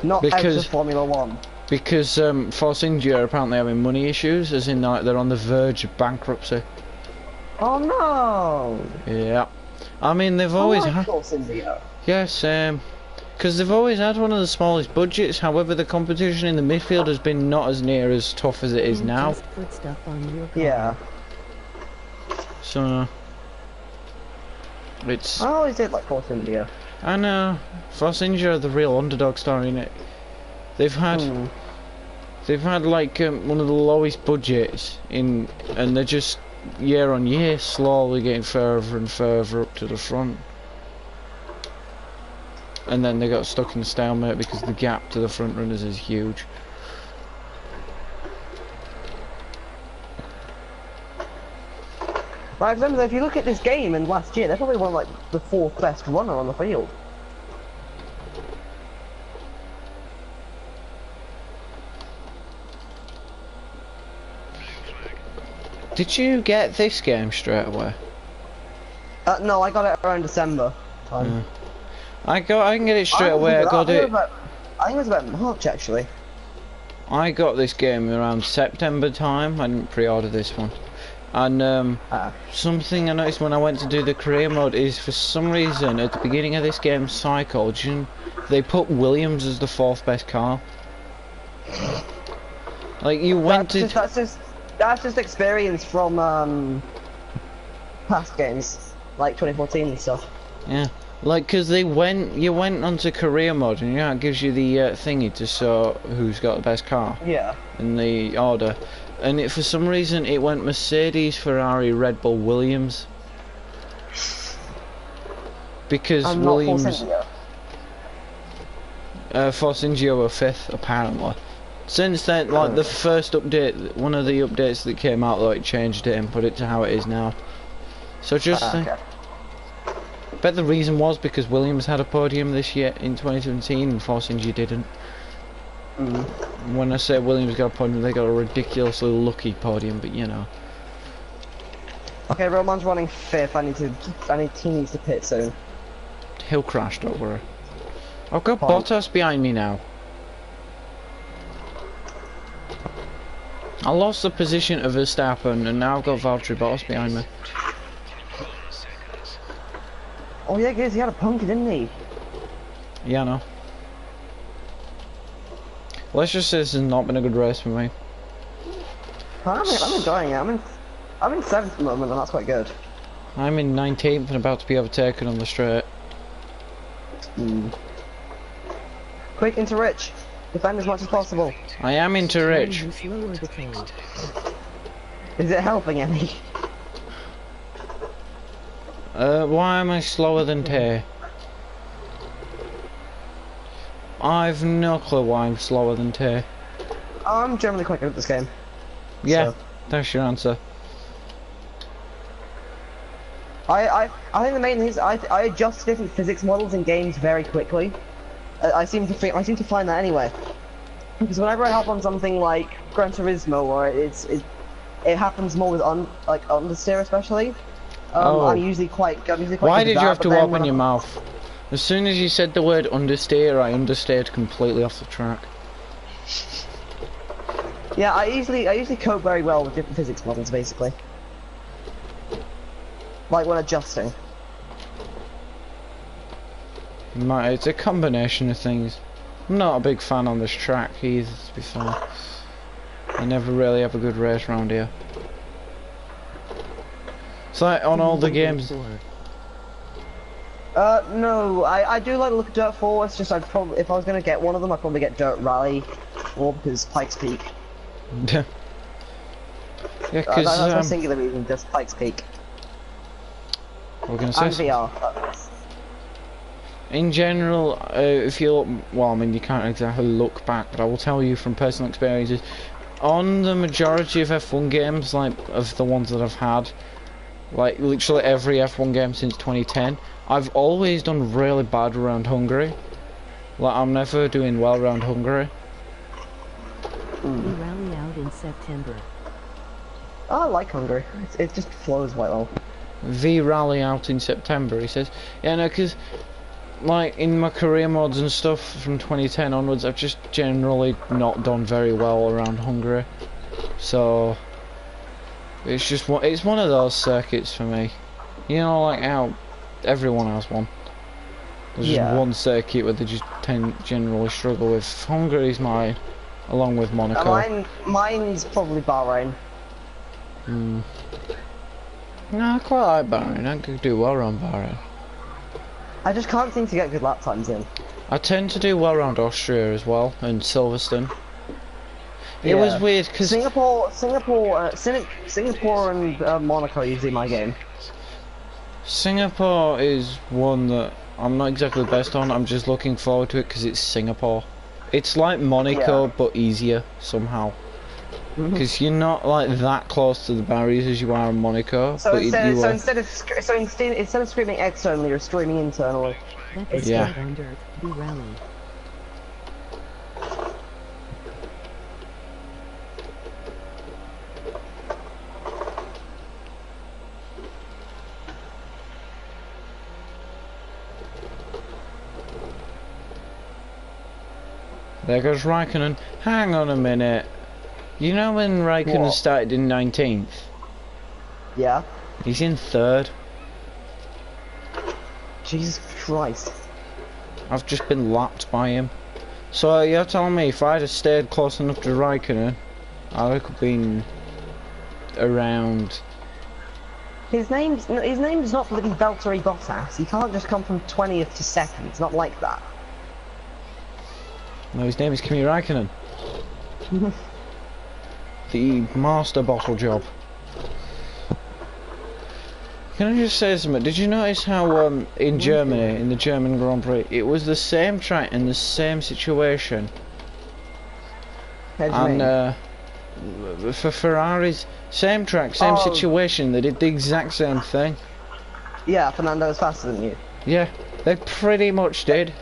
Not out Because- of Formula 1. Because Force India are apparently having money issues, as in like they're on the verge of bankruptcy. Oh no! Yeah. I mean they've always I like had. Force India. Yes, because they've always had one of the smallest budgets. However, the competition in the midfield has been not as near as tough as it is And now. Just put stuff on your car. Yeah. So it's. I always did like Force India. I know. Force India are the real underdog story in it. They've had. Hmm. They've had like one of the lowest budgets in, and they're just year on year slowly getting further and further up to the front. And then they got stuck in stalemate because the gap to the front runners is huge. Right, remember, if you look at this game and last year, they're probably one of like the fourth best runner on the field. Did you get this game straight away? No, I got it around December time. Yeah. I can get it straight away. I got it. I think it was about March actually. I got this game around September time. I didn't pre-order this one. And something I noticed when I went to do the career mode is for some reason at the beginning of this game cycle, they put Williams as the fourth best car. Like you went to. That's just experience from past games, like 2014 and stuff. Yeah, like because you went onto career mode and it gives you the thingy to show who's got the best car Yeah. in the order, and for some reason it went Mercedes, Ferrari, Red Bull, Williams. Because I'm Williams, not Force India. Force India were fifth apparently. Since then, like the first update, one of the updates that came out, like changed it and put it to how it is now. So just Okay. bet the reason was because Williams had a podium this year in 2017 and Force India didn't. Mm. When I say Williams got a podium, they got a ridiculously lucky podium, but you know. Okay, Roman's running fifth. He needs to pit soon. He'll crash, don't worry. I've got Fine. Bottas behind me now. I lost the position of Verstappen and now I've got Valtteri Bottas behind me. 1 seconds. Oh yeah, guys, he had a punky, didn't he? Yeah, I know. Let's just say this has not been a good race for me. I'm enjoying it. I'm in seventh at the moment, and that's quite good. I'm in 19th and about to be overtaken on the straight. Quick into Rich. Defend as much as possible. I am into Rich. You slower the tail. Is it helping any? Why am I slower than Tay? I've no clue why I'm slower than Tay. I'm generally quite good at this game. Yeah, So. that's your answer. I think the main thing is I adjust to different physics models in games very quickly. I seem to find that anyway. Because whenever I hop on something like Gran Turismo, or it happens more with understeer especially. I'm usually quite good Why at did you that, have but to then open when your I'm- mouth? As soon as you said the word understeer, I understeered completely off the track. Yeah, I usually cope very well with different physics models, basically. Like when adjusting. It's a combination of things. I'm not a big fan on this track either, to be fair. I never really have a good race around here. It's like on all the games. No, I do like to look at Dirt 4, it's just if I was gonna get one of them, I'd probably get Dirt Rally, or because Pikes Peak. Yeah, That's my because singular reason, just Pikes Peak. we're gonna And say VR. in general, if you look, well, I mean, you can't exactly look back, but I will tell you from personal experiences, on the majority of F1 games, like of the ones that I've had, Like literally every F1 game since 2010. I've always done really bad around Hungary. Like I'm never doing well around Hungary. We rally out in September. Oh, I like Hungary. It just flows quite well. V rally out in September, he says. Yeah, no, because like in my career mods and stuff from 2010 onwards, I've just generally not done very well around Hungary. So it's just it's one of those circuits for me. You know, like how everyone has one. There's just one circuit where they just generally struggle with. Hungary's mine, along with Monaco. Mine's probably Bahrain. No, I quite like Bahrain. I could do well around Bahrain. I just can't seem to get good lap times in. I tend to do well around Austria as well, and Silverstone. It was weird because Singapore and Monaco are usually my game. Singapore is one that I'm not exactly the best on. I'm just looking forward to it because it's Singapore. It's like Monaco, but easier somehow. Because you're not like that close to the barriers as you are in Monaco. So, but instead of screaming externally, you're screaming internally. That is Yeah. under the rally. There goes Raikkonen. Hang on a minute. You know when Raikkonen What? started in 19th? Yeah. He's in 3rd. Jesus Christ. I've just been lapped by him. So you're telling me if I'd have stayed close enough to Raikkonen, I could have been around. His name's not bloody Valtteri Bottas. He can't just come from 20th to 2nd. It's not like that. No, his name is Kimi Raikkonen. The master bottle job. Can I just say something? Did you notice how in Germany, in the German Grand Prix, it was the same track and the same situation? And for Ferraris, same track, same situation, they did the exact same thing. Yeah, Fernando is faster than you. Yeah, they pretty much did.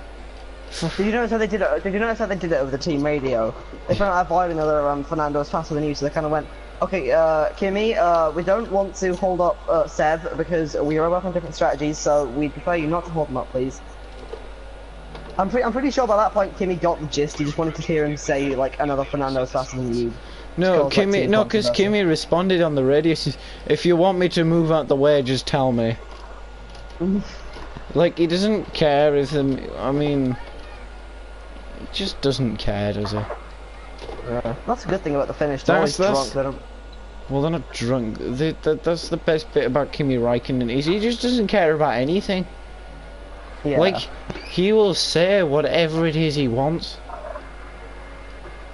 Did you notice how they did it? Did you notice how they did it over the team radio? They found out via another Fernando is faster than you, so they kind of went, okay, Kimi, we don't want to hold up Seb because we are working on different strategies, so we prefer you not to hold him up, please. I'm pretty sure by that point Kimi got the gist. He just wanted to hear him say like another Fernando is faster than you. No, Kimi, no, because Kimi responded on the radio. Says, if you want me to move out the way, just tell me. Like he doesn't care if I mean. He just doesn't care, does he? That's a good thing about the finish. They're always drunk. They don't... Well, they're not drunk. That's the best bit about Kimi Raikkonen is he just doesn't care about anything. Yeah. Like, he will say whatever it is he wants.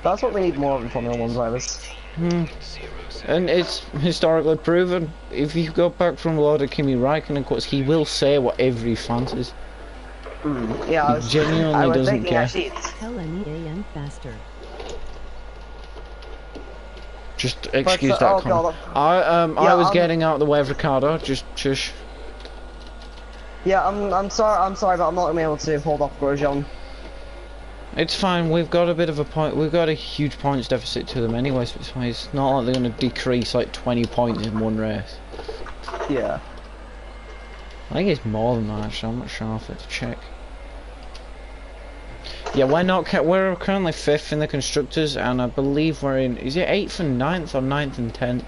That's what we need more of in Formula 1 drivers. And it's historically proven. If you go back from a lot of Kimi Raikkonen quotes, he will say whatever he fancies. Yeah, He genuinely doesn't care. Tell NEAN faster. Just excuse that comment. I was getting out of the way of Ricardo. Just shush. Yeah, I'm sorry, but I'm not gonna be able to hold off Grosjean. It's fine. We've got a bit of a point. We've got a huge points deficit to them anyway, so it's fine. It's not like they're going to decrease like 20 points in one race. Yeah. I think it's more than that. Actually, I'm not sure. I'll have to check. Yeah, we're currently 5th in the constructors, and I believe we're in. Is it 8th and 9th or 9th and 10th?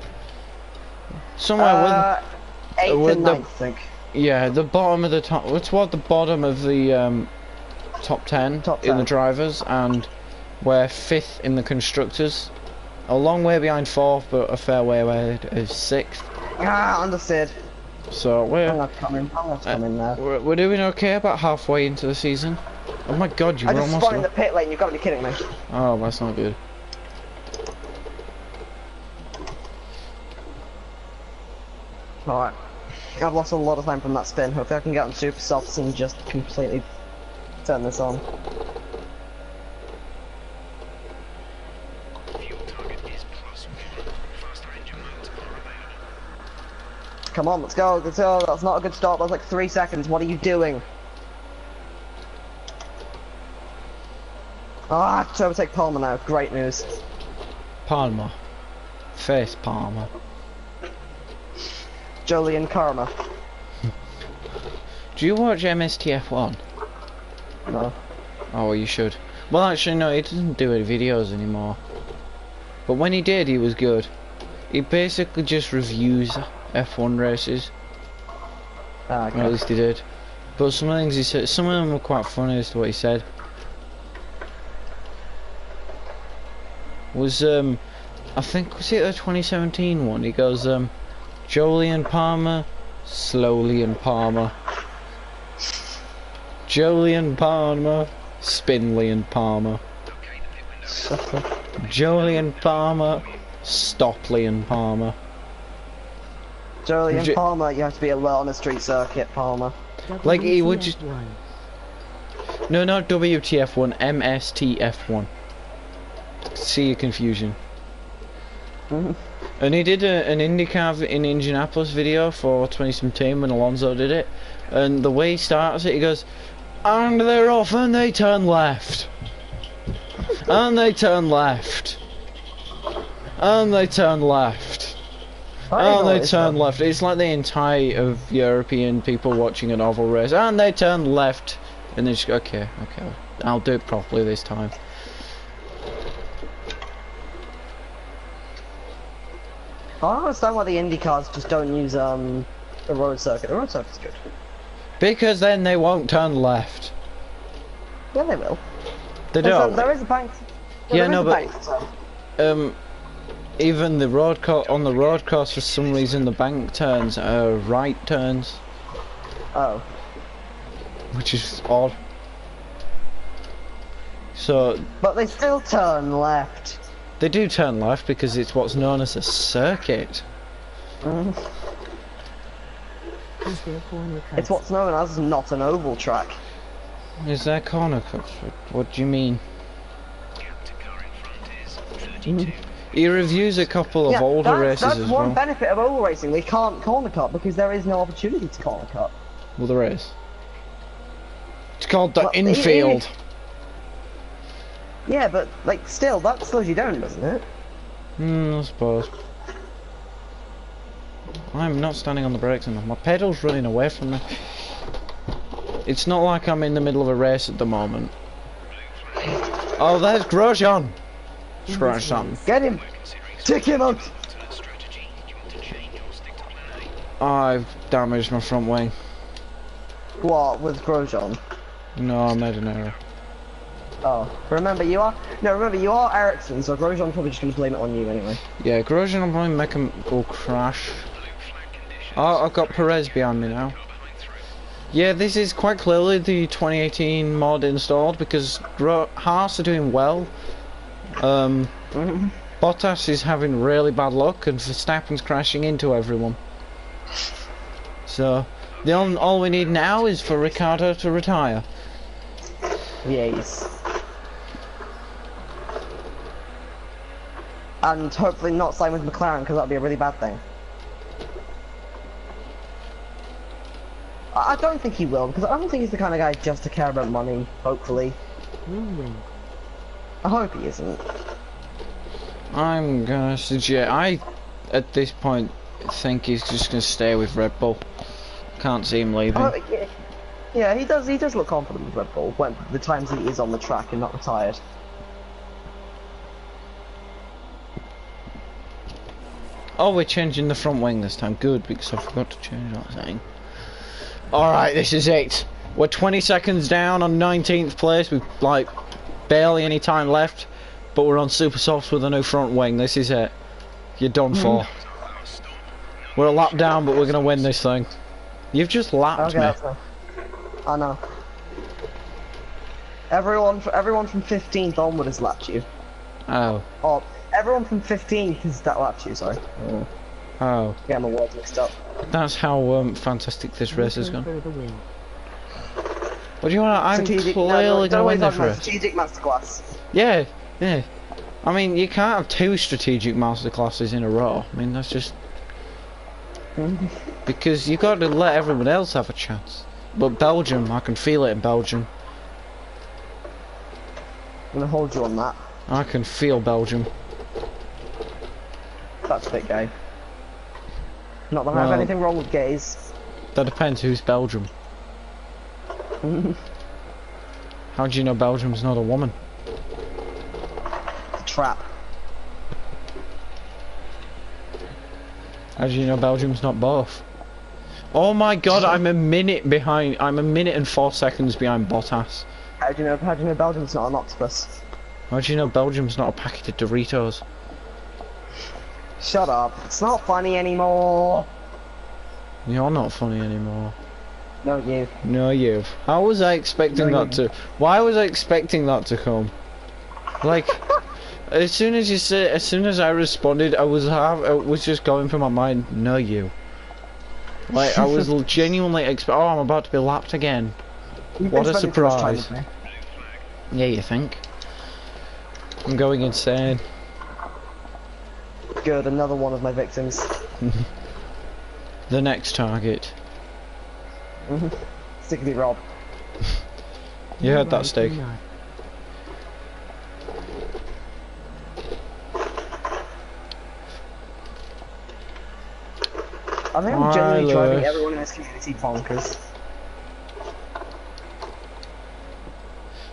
Somewhere with 8th and 9th, I think. Yeah, the bottom of the top. What's what the bottom of the top 10 in the drivers, and we're 5th in the constructors. A long way behind 4th, but a fair way ahead of 6th. Ah, understood. So we're. I'm not coming now. We're doing okay. About halfway into the season. Oh my God, you were I just almost. spun in the pit lane. You've got to be kidding me. Oh, that's not good. Alright. I've lost a lot of time from that spin. Hopefully I can get on super softs and just completely turn this on. Fuel target is +1. Faster engine modes are available. Come on, let's go. Let's go. That's not a good stop. That's like 3 seconds. What are you doing? Ah, to overtake Palmer now. Great news. Palmer. Face Palmer. Jolien Karma. Do you watch MSTF1? No. Oh, well, you should. Well, actually, no, he doesn't do any videos anymore. But when he did, he was good. He basically just reviews F1 races. Ah, Or at okay. least he did. But some of the things he said, some of them were quite funny as to what he said. Was, I think, was it the 2017 one? He goes, Jolien Palmer, slowly and Palmer. Jolien Palmer, Spinley and Palmer. Okay, the pit window is Jolien Palmer, Stopley and Palmer. Jolien J- Palmer, you have to be a lot on the street circuit, Palmer. Like, he would just- WTF1. No, not WTF1, MSTF1. See your confusion. And he did an IndyCar in Indianapolis video for 2017 when Alonso did it. And the way he starts it, he goes, and they're off and they turn left. And they turn left. And they turn left. And they turn left. It's like the entire of European people watching an oval race. And they turn left. And they just go, okay, I'll do it properly this time. I don't understand why the Indy cars just don't use the road circuit. The road circuit's good. Because then they won't turn left. Yeah, they will. They There's don't. there is a bank. Yeah, there is no, a but- bank, so- Even the on the road course, for some reason, the bank turns are right turns, Oh. which is odd. So But they still turn left. they do turn left because it's what's known as a circuit. Is there corner cuts? It's what's known as not an oval track. Is there corner cuts? What do you mean? gap to car in front is 32. He reviews a couple of older races that's as one well. benefit of oval racing. They can't corner cut because there is no opportunity to corner cut. Well, there is. It's called the Well, infield. Yeah, but like still, that slows you down, doesn't it? I suppose. I'm not standing on the brakes enough. My pedal's running away from me. It's not like I'm in the middle of a race at the moment. Oh, there's Grosjean! Scratch something. Get him! Take him out! Alternate strategy. Do you want to change or stick to plan A? I've damaged my front wing. What, with Grosjean? No, I made an error. Oh, remember you are Ericsson, so Grosjean's probably just gonna blame it on you anyway. Yeah, Grosjean will probably make him go crash. Blue flag conditions. Oh, I've got Perez behind me now. Car behind through. Yeah, this is quite clearly the 2018 mod installed because Haas are doing well. Bottas is having really bad luck and Verstappen's crashing into everyone. So, all we need now is for Ricciardo to retire. Yes. And hopefully not sign with McLaren, because that'd be a really bad thing. I don't think he will, because I don't think he's the kind of guy just to care about money, hopefully. Win-win. I hope he isn't. I'm gonna suggest, at this point, think he's just gonna stay with Red Bull. Can't see him leaving. Oh, yeah, he does look confident with Red Bull, when the times he is on the track and not retired. Oh, we're changing the front wing this time. Good, because I forgot to change that thing. Alright, this is it. We're 20 seconds down on 19th place with, like, barely any time left. But we're on super softs with a new front wing. This is it. You're done for. We're a lap down, but we're going to win this thing. You've just lapped Okay, me. that's fine. I know. Everyone from 15th onward has lapped you. Oh. Oh, everyone from 15th has lapped you, sorry. Oh. Get my words mixed up. That's how fantastic this race has Looking gone. for the win. What do you want? I'm clearly going to win this race. Strategic masterclass. Yeah, yeah. I mean, you can't have two strategic masterclasses in a row. I mean, that's just... Because you got to let everyone else have a chance. But Belgium, I can feel it in Belgium. I'm gonna hold you on that. I can feel Belgium. That's a bit gay. Not that I Well- have anything wrong with gays. That depends who's Belgium. How do you know Belgium's not a woman? Trap. How do you know Belgium's not both? Oh my god, I'm a minute behind. I'm a minute and 4 seconds behind Bottas. How do you know Belgium's not an octopus? How do you know Belgium's not a packet of Doritos? Shut up. It's not funny anymore. You're not funny anymore. No, you. No, you. How was I expecting No, that to? Why was I expecting that to come? Like, as soon as you said, as soon as I responded, I was just going through my mind. No, you. Like, I was genuinely oh, I'm about to be lapped again. You've What been a spending too much time surprise. with me. Yeah, you think? I'm going insane. Good, another one of my victims. The next target. Stickity Rob. You heard that, Right, Stig? do not. I think I'm genuinely Hi, driving Lewis. everyone in this community bonkers.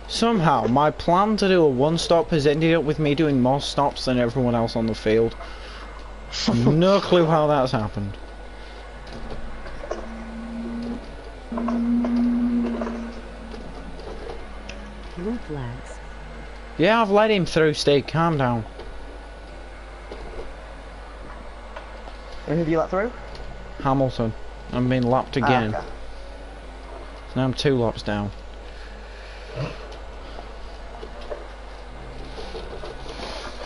Somehow, my plan to do a one-stop has ended up with me doing more stops than everyone else on the field. No clue how that's happened. Blue flags. Yeah, I've let him through, Stig. Calm down. And who have you let through? Hamilton. I'm being lapped again. Ah, okay. So now I'm 2 laps down.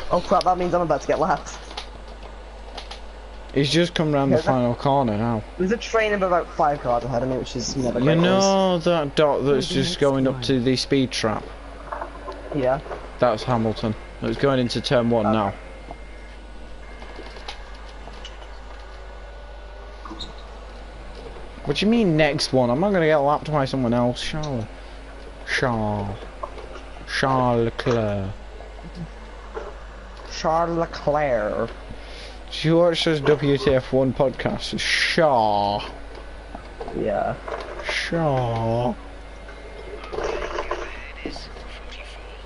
Oh crap, that means I'm about to get lapped. He's just come round the final corner now. There's a train of about 5 cars ahead of me, which is never You great news. know that dot that's the just next going up one. to the speed trap? Yeah. That's Hamilton. It's going into turn 1 now. What do you mean next one? I'm not going to get lapped by someone else, Charles. Charles Leclerc. Charles Leclerc. Do you watch this WTF1 podcast? Shaw. Yeah. Shaw. Ahead is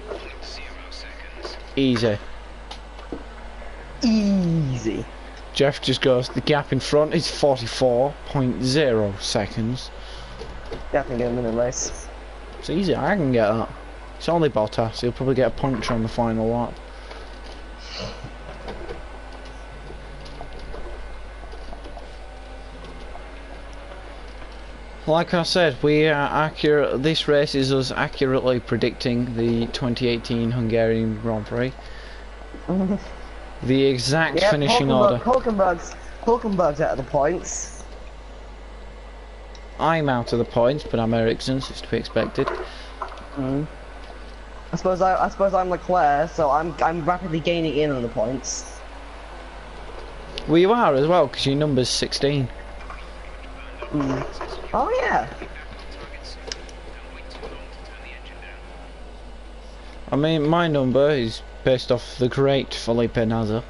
44.0 seconds. Easy. Easy. Jeff just goes, the gap in front is 44.0 seconds. Definitely get a minute race. It's easy, I can get that. It's only Bottas, he'll probably get a puncture on the final lap. Like I said, we are accurate. This race is us accurately predicting the 2018 Hungarian Grand Prix. The exact Yeah, finishing order. Hulkenberg's out of the points. I'm out of the points, but I'm Ericsson's. It's to be expected. I suppose I'm Leclerc, so I'm rapidly gaining in on the points. Well, you are as well, because your number's 16. Oh yeah. I mean, my number is based off the great Felipe Nasr.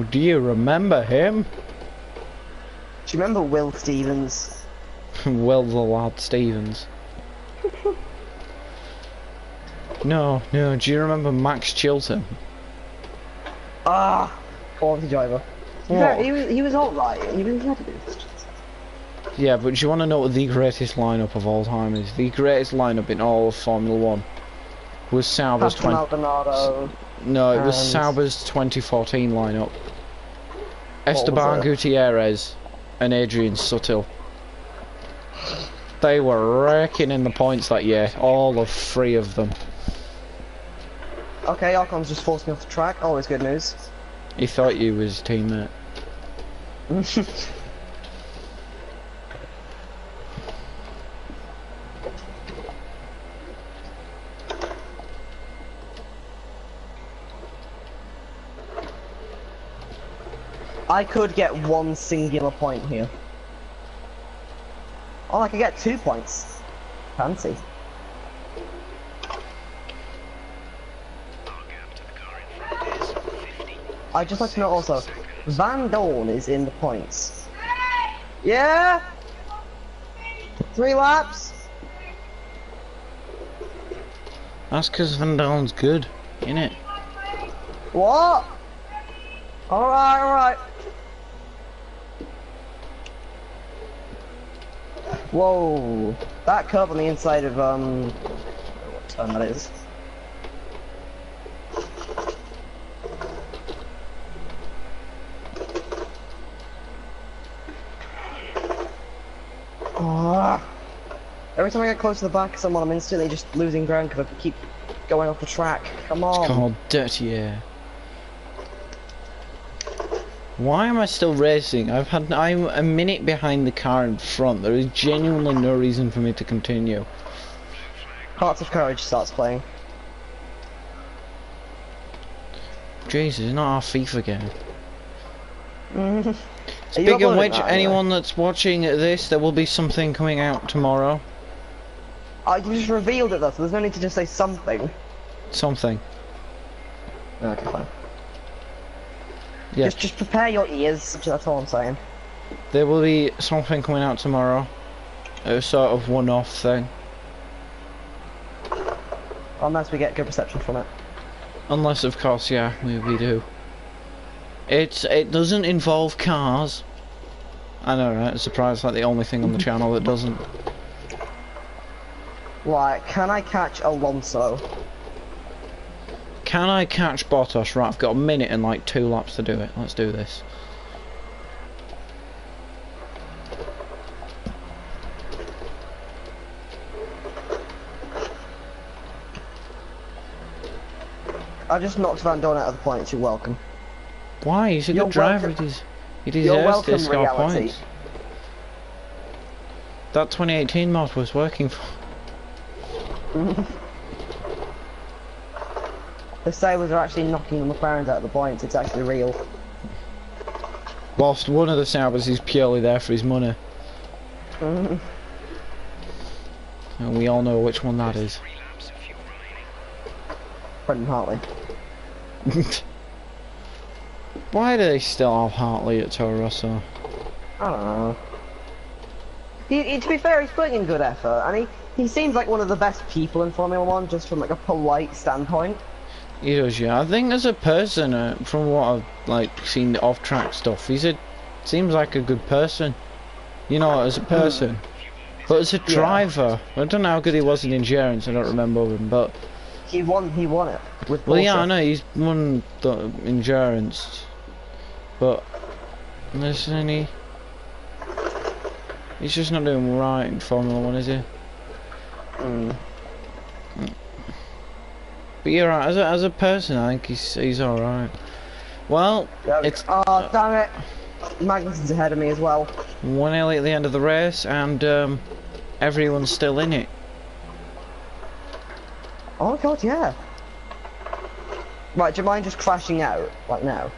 Do you remember him? Do you remember Will Stevens? Well, the lad Stevens. No, do you remember Max Chilton? Ah, quality driver. What? He was alright. He had to do this. Yeah, but do you want to know what the greatest lineup of all time is? The greatest lineup in all of Formula 1 was Sauber's Pastor Maldonado. No, it was and- Sauber's 2014 lineup. was Esteban it? Gutierrez and Adrian Sutil. They were raking in the points that year, all of 3 of them. Okay, Alcon's just forced me off the track. Always good news. He thought you was his teammate. I could get one singular point here. Oh, I could get 2 points. Fancy. Our gap to the car in front is 50. I'd just like to know also, Van Dorn is in the points. Yeah? 3 laps? That's because Van Dalen's good, innit? What? Alright, alright. Whoa. That curve on the inside of, what turn that is. Ah. Every time I get close to the back of someone, I'm instantly just losing ground because I keep going off the track. Come on. It's called dirty air. Why am I still racing? I'm a minute behind the car in front. There is genuinely no reason for me to continue. Hearts of Courage starts playing. Jesus, it's not our FIFA game. Are you Speaking of uploading which, that, anyone that's watching this, there will be something coming out tomorrow. I just revealed it though, so there's no need to just say something. Something. Okay, fine. Yeah. Just prepare your ears, that's all I'm saying. There will be something coming out tomorrow. A sort of one-off thing. Unless we get good reception from it. Unless, of course, yeah, we do. It doesn't involve cars. I know, right? Surprised, like the only thing on the channel that doesn't. Right, can I catch Alonso? Can I catch Bottas? Right, I've got a minute and like 2 laps to do it. Let's do this. I just knocked Van Dorn out of the points, you're welcome. Why? He's a You're good driver. welcome. He You're deserves welcome, to score reality. points. That 2018 mod was working for. The Sabres are actually knocking the McLarens out of the points, it's actually real. Whilst one of the Sabres is purely there for his money. And we all know which one that is. 3 laps of fuel remaining. Brendan Hartley. Why do they still have Hartley at Toro Rosso? I don't know. To be fair, he's putting in good effort, and he seems like one of the best people in Formula 1, just from like a polite standpoint. He does, yeah. I think as a person, from what I've like seen the off-track stuff, seems like a good person. You know, as a person. But as a driver, I don't know how good he was in endurance. I don't remember him, but He won it with well, yeah, Porsche. I know he's won the endurance, but there's any. He's just not doing right in Formula 1, is he? But you're right, as a person, I think he's alright. Well, it's Oh, damn it! Magnussen's ahead of me as well. 1-0 at the end of the race, and everyone's still in it. Oh my god, yeah. Right, do you mind just crashing out, like now?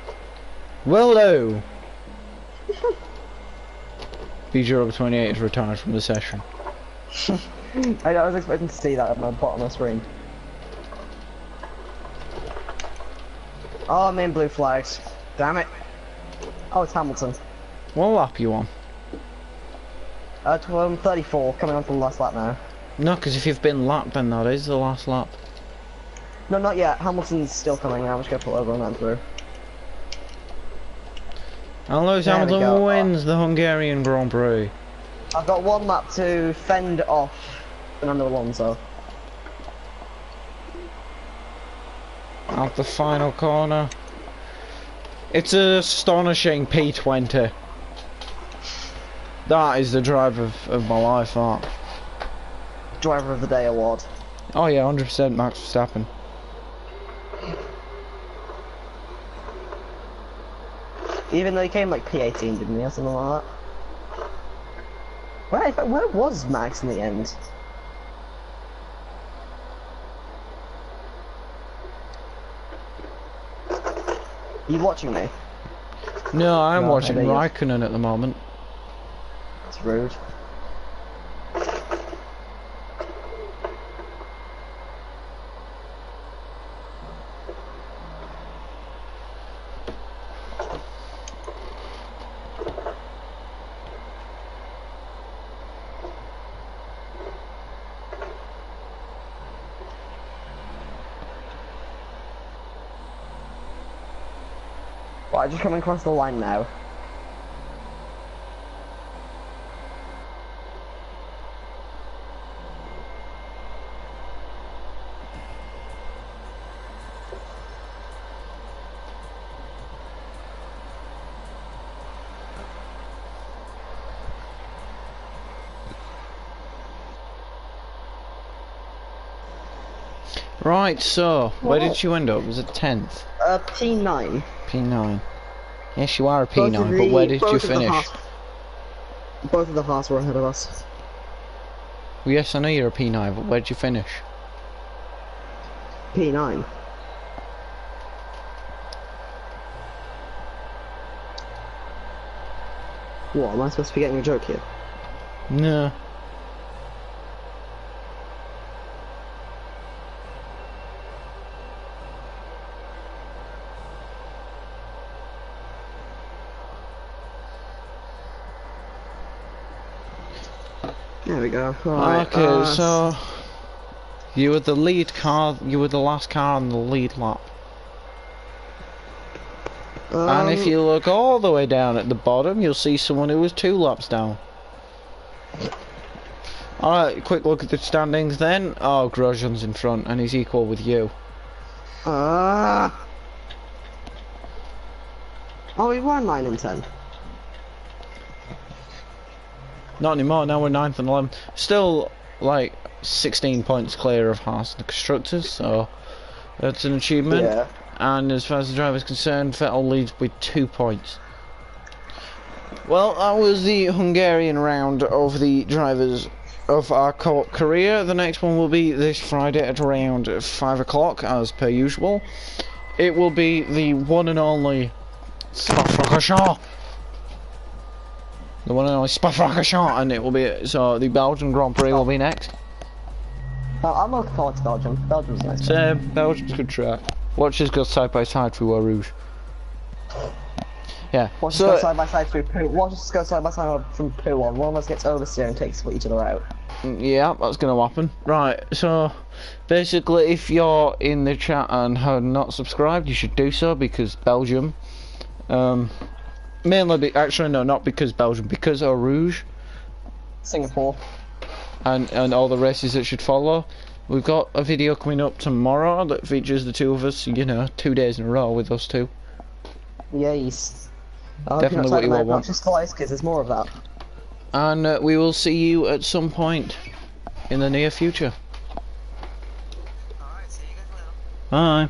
Will do! BG 28 is retired from the session. I was expecting to see that at my bottom of the screen. Oh, I'm in blue flags. Damn it. Oh, it's Hamilton. What lap you on? 34, coming on to the last lap now. No, because if you've been lapped, then that is the last lap. No, not yet. Hamilton's still coming now. I'm just gonna pull over and run through. And Lewis There we Hamilton go. wins the Hungarian Grand Prix. I've got 1 lap to fend off Fernando Alonso. At the final corner. It's an astonishing P20. That is the drive of my life, that. Driver of the Day award. Oh yeah, 100% Max Verstappen. Even though he came like P18, didn't he, or something like that? Where was Max in the end? You watching me? No, I'm No, watching there you go. Raikkonen at the moment. It's rude. Right, just coming across the line now. Right, so where did you end up? Was it 10th? P9. P9. Yes, you are a Both of P9, but where did you both of the finish? both of the Haas were ahead of us. Well, yes, I know you're a P9, but where did you finish? P9. What, am I supposed to be getting a joke here? No. There we go. Right, Okay, so you were the lead car. You were the last car on the lead lap. And if you look all the way down at the bottom, you'll see someone who was 2 laps down. Alright, quick look at the standings then. Oh, Grosjean's in front, and he's equal with you. Oh, we won 9 and 10. Not anymore, now we're 9th and 11th. Still, like, 16 points clear of Haas and the Constructors, so that's an achievement. Yeah. And as far as the driver's concerned, Vettel leads with 2 points. Well, that was the Hungarian round of the drivers of our co-op career. The next one will be this Friday at around 5 o'clock, as per usual. It will be the one and only Spa-Francorchamps. The one and only Spa-Francorchamps, and it will be, so the Belgian Grand Prix will be next. I'm looking forward to Belgium. Belgium's nice. So, Belgium's a good track. Watch us go side by side through Eau Rouge. Yeah. Watch us So, go side by side through poo. Watch us go side by side from poo on. One of us gets oversteer and takes each other out. yeah, that's gonna happen. Right, so basically if you're in the chat and have not subscribed, you should do so, because Belgium, actually no, not because Belgium, because Eau Rouge Singapore. and all the races that should follow. We've got a video coming up tomorrow that features the two of us, you know, 2 days in a row with us two. Yes. Definitely what you all want. Just for because there's more of that. And we will see you at some point in the near future. Alright, see you guys later. Bye.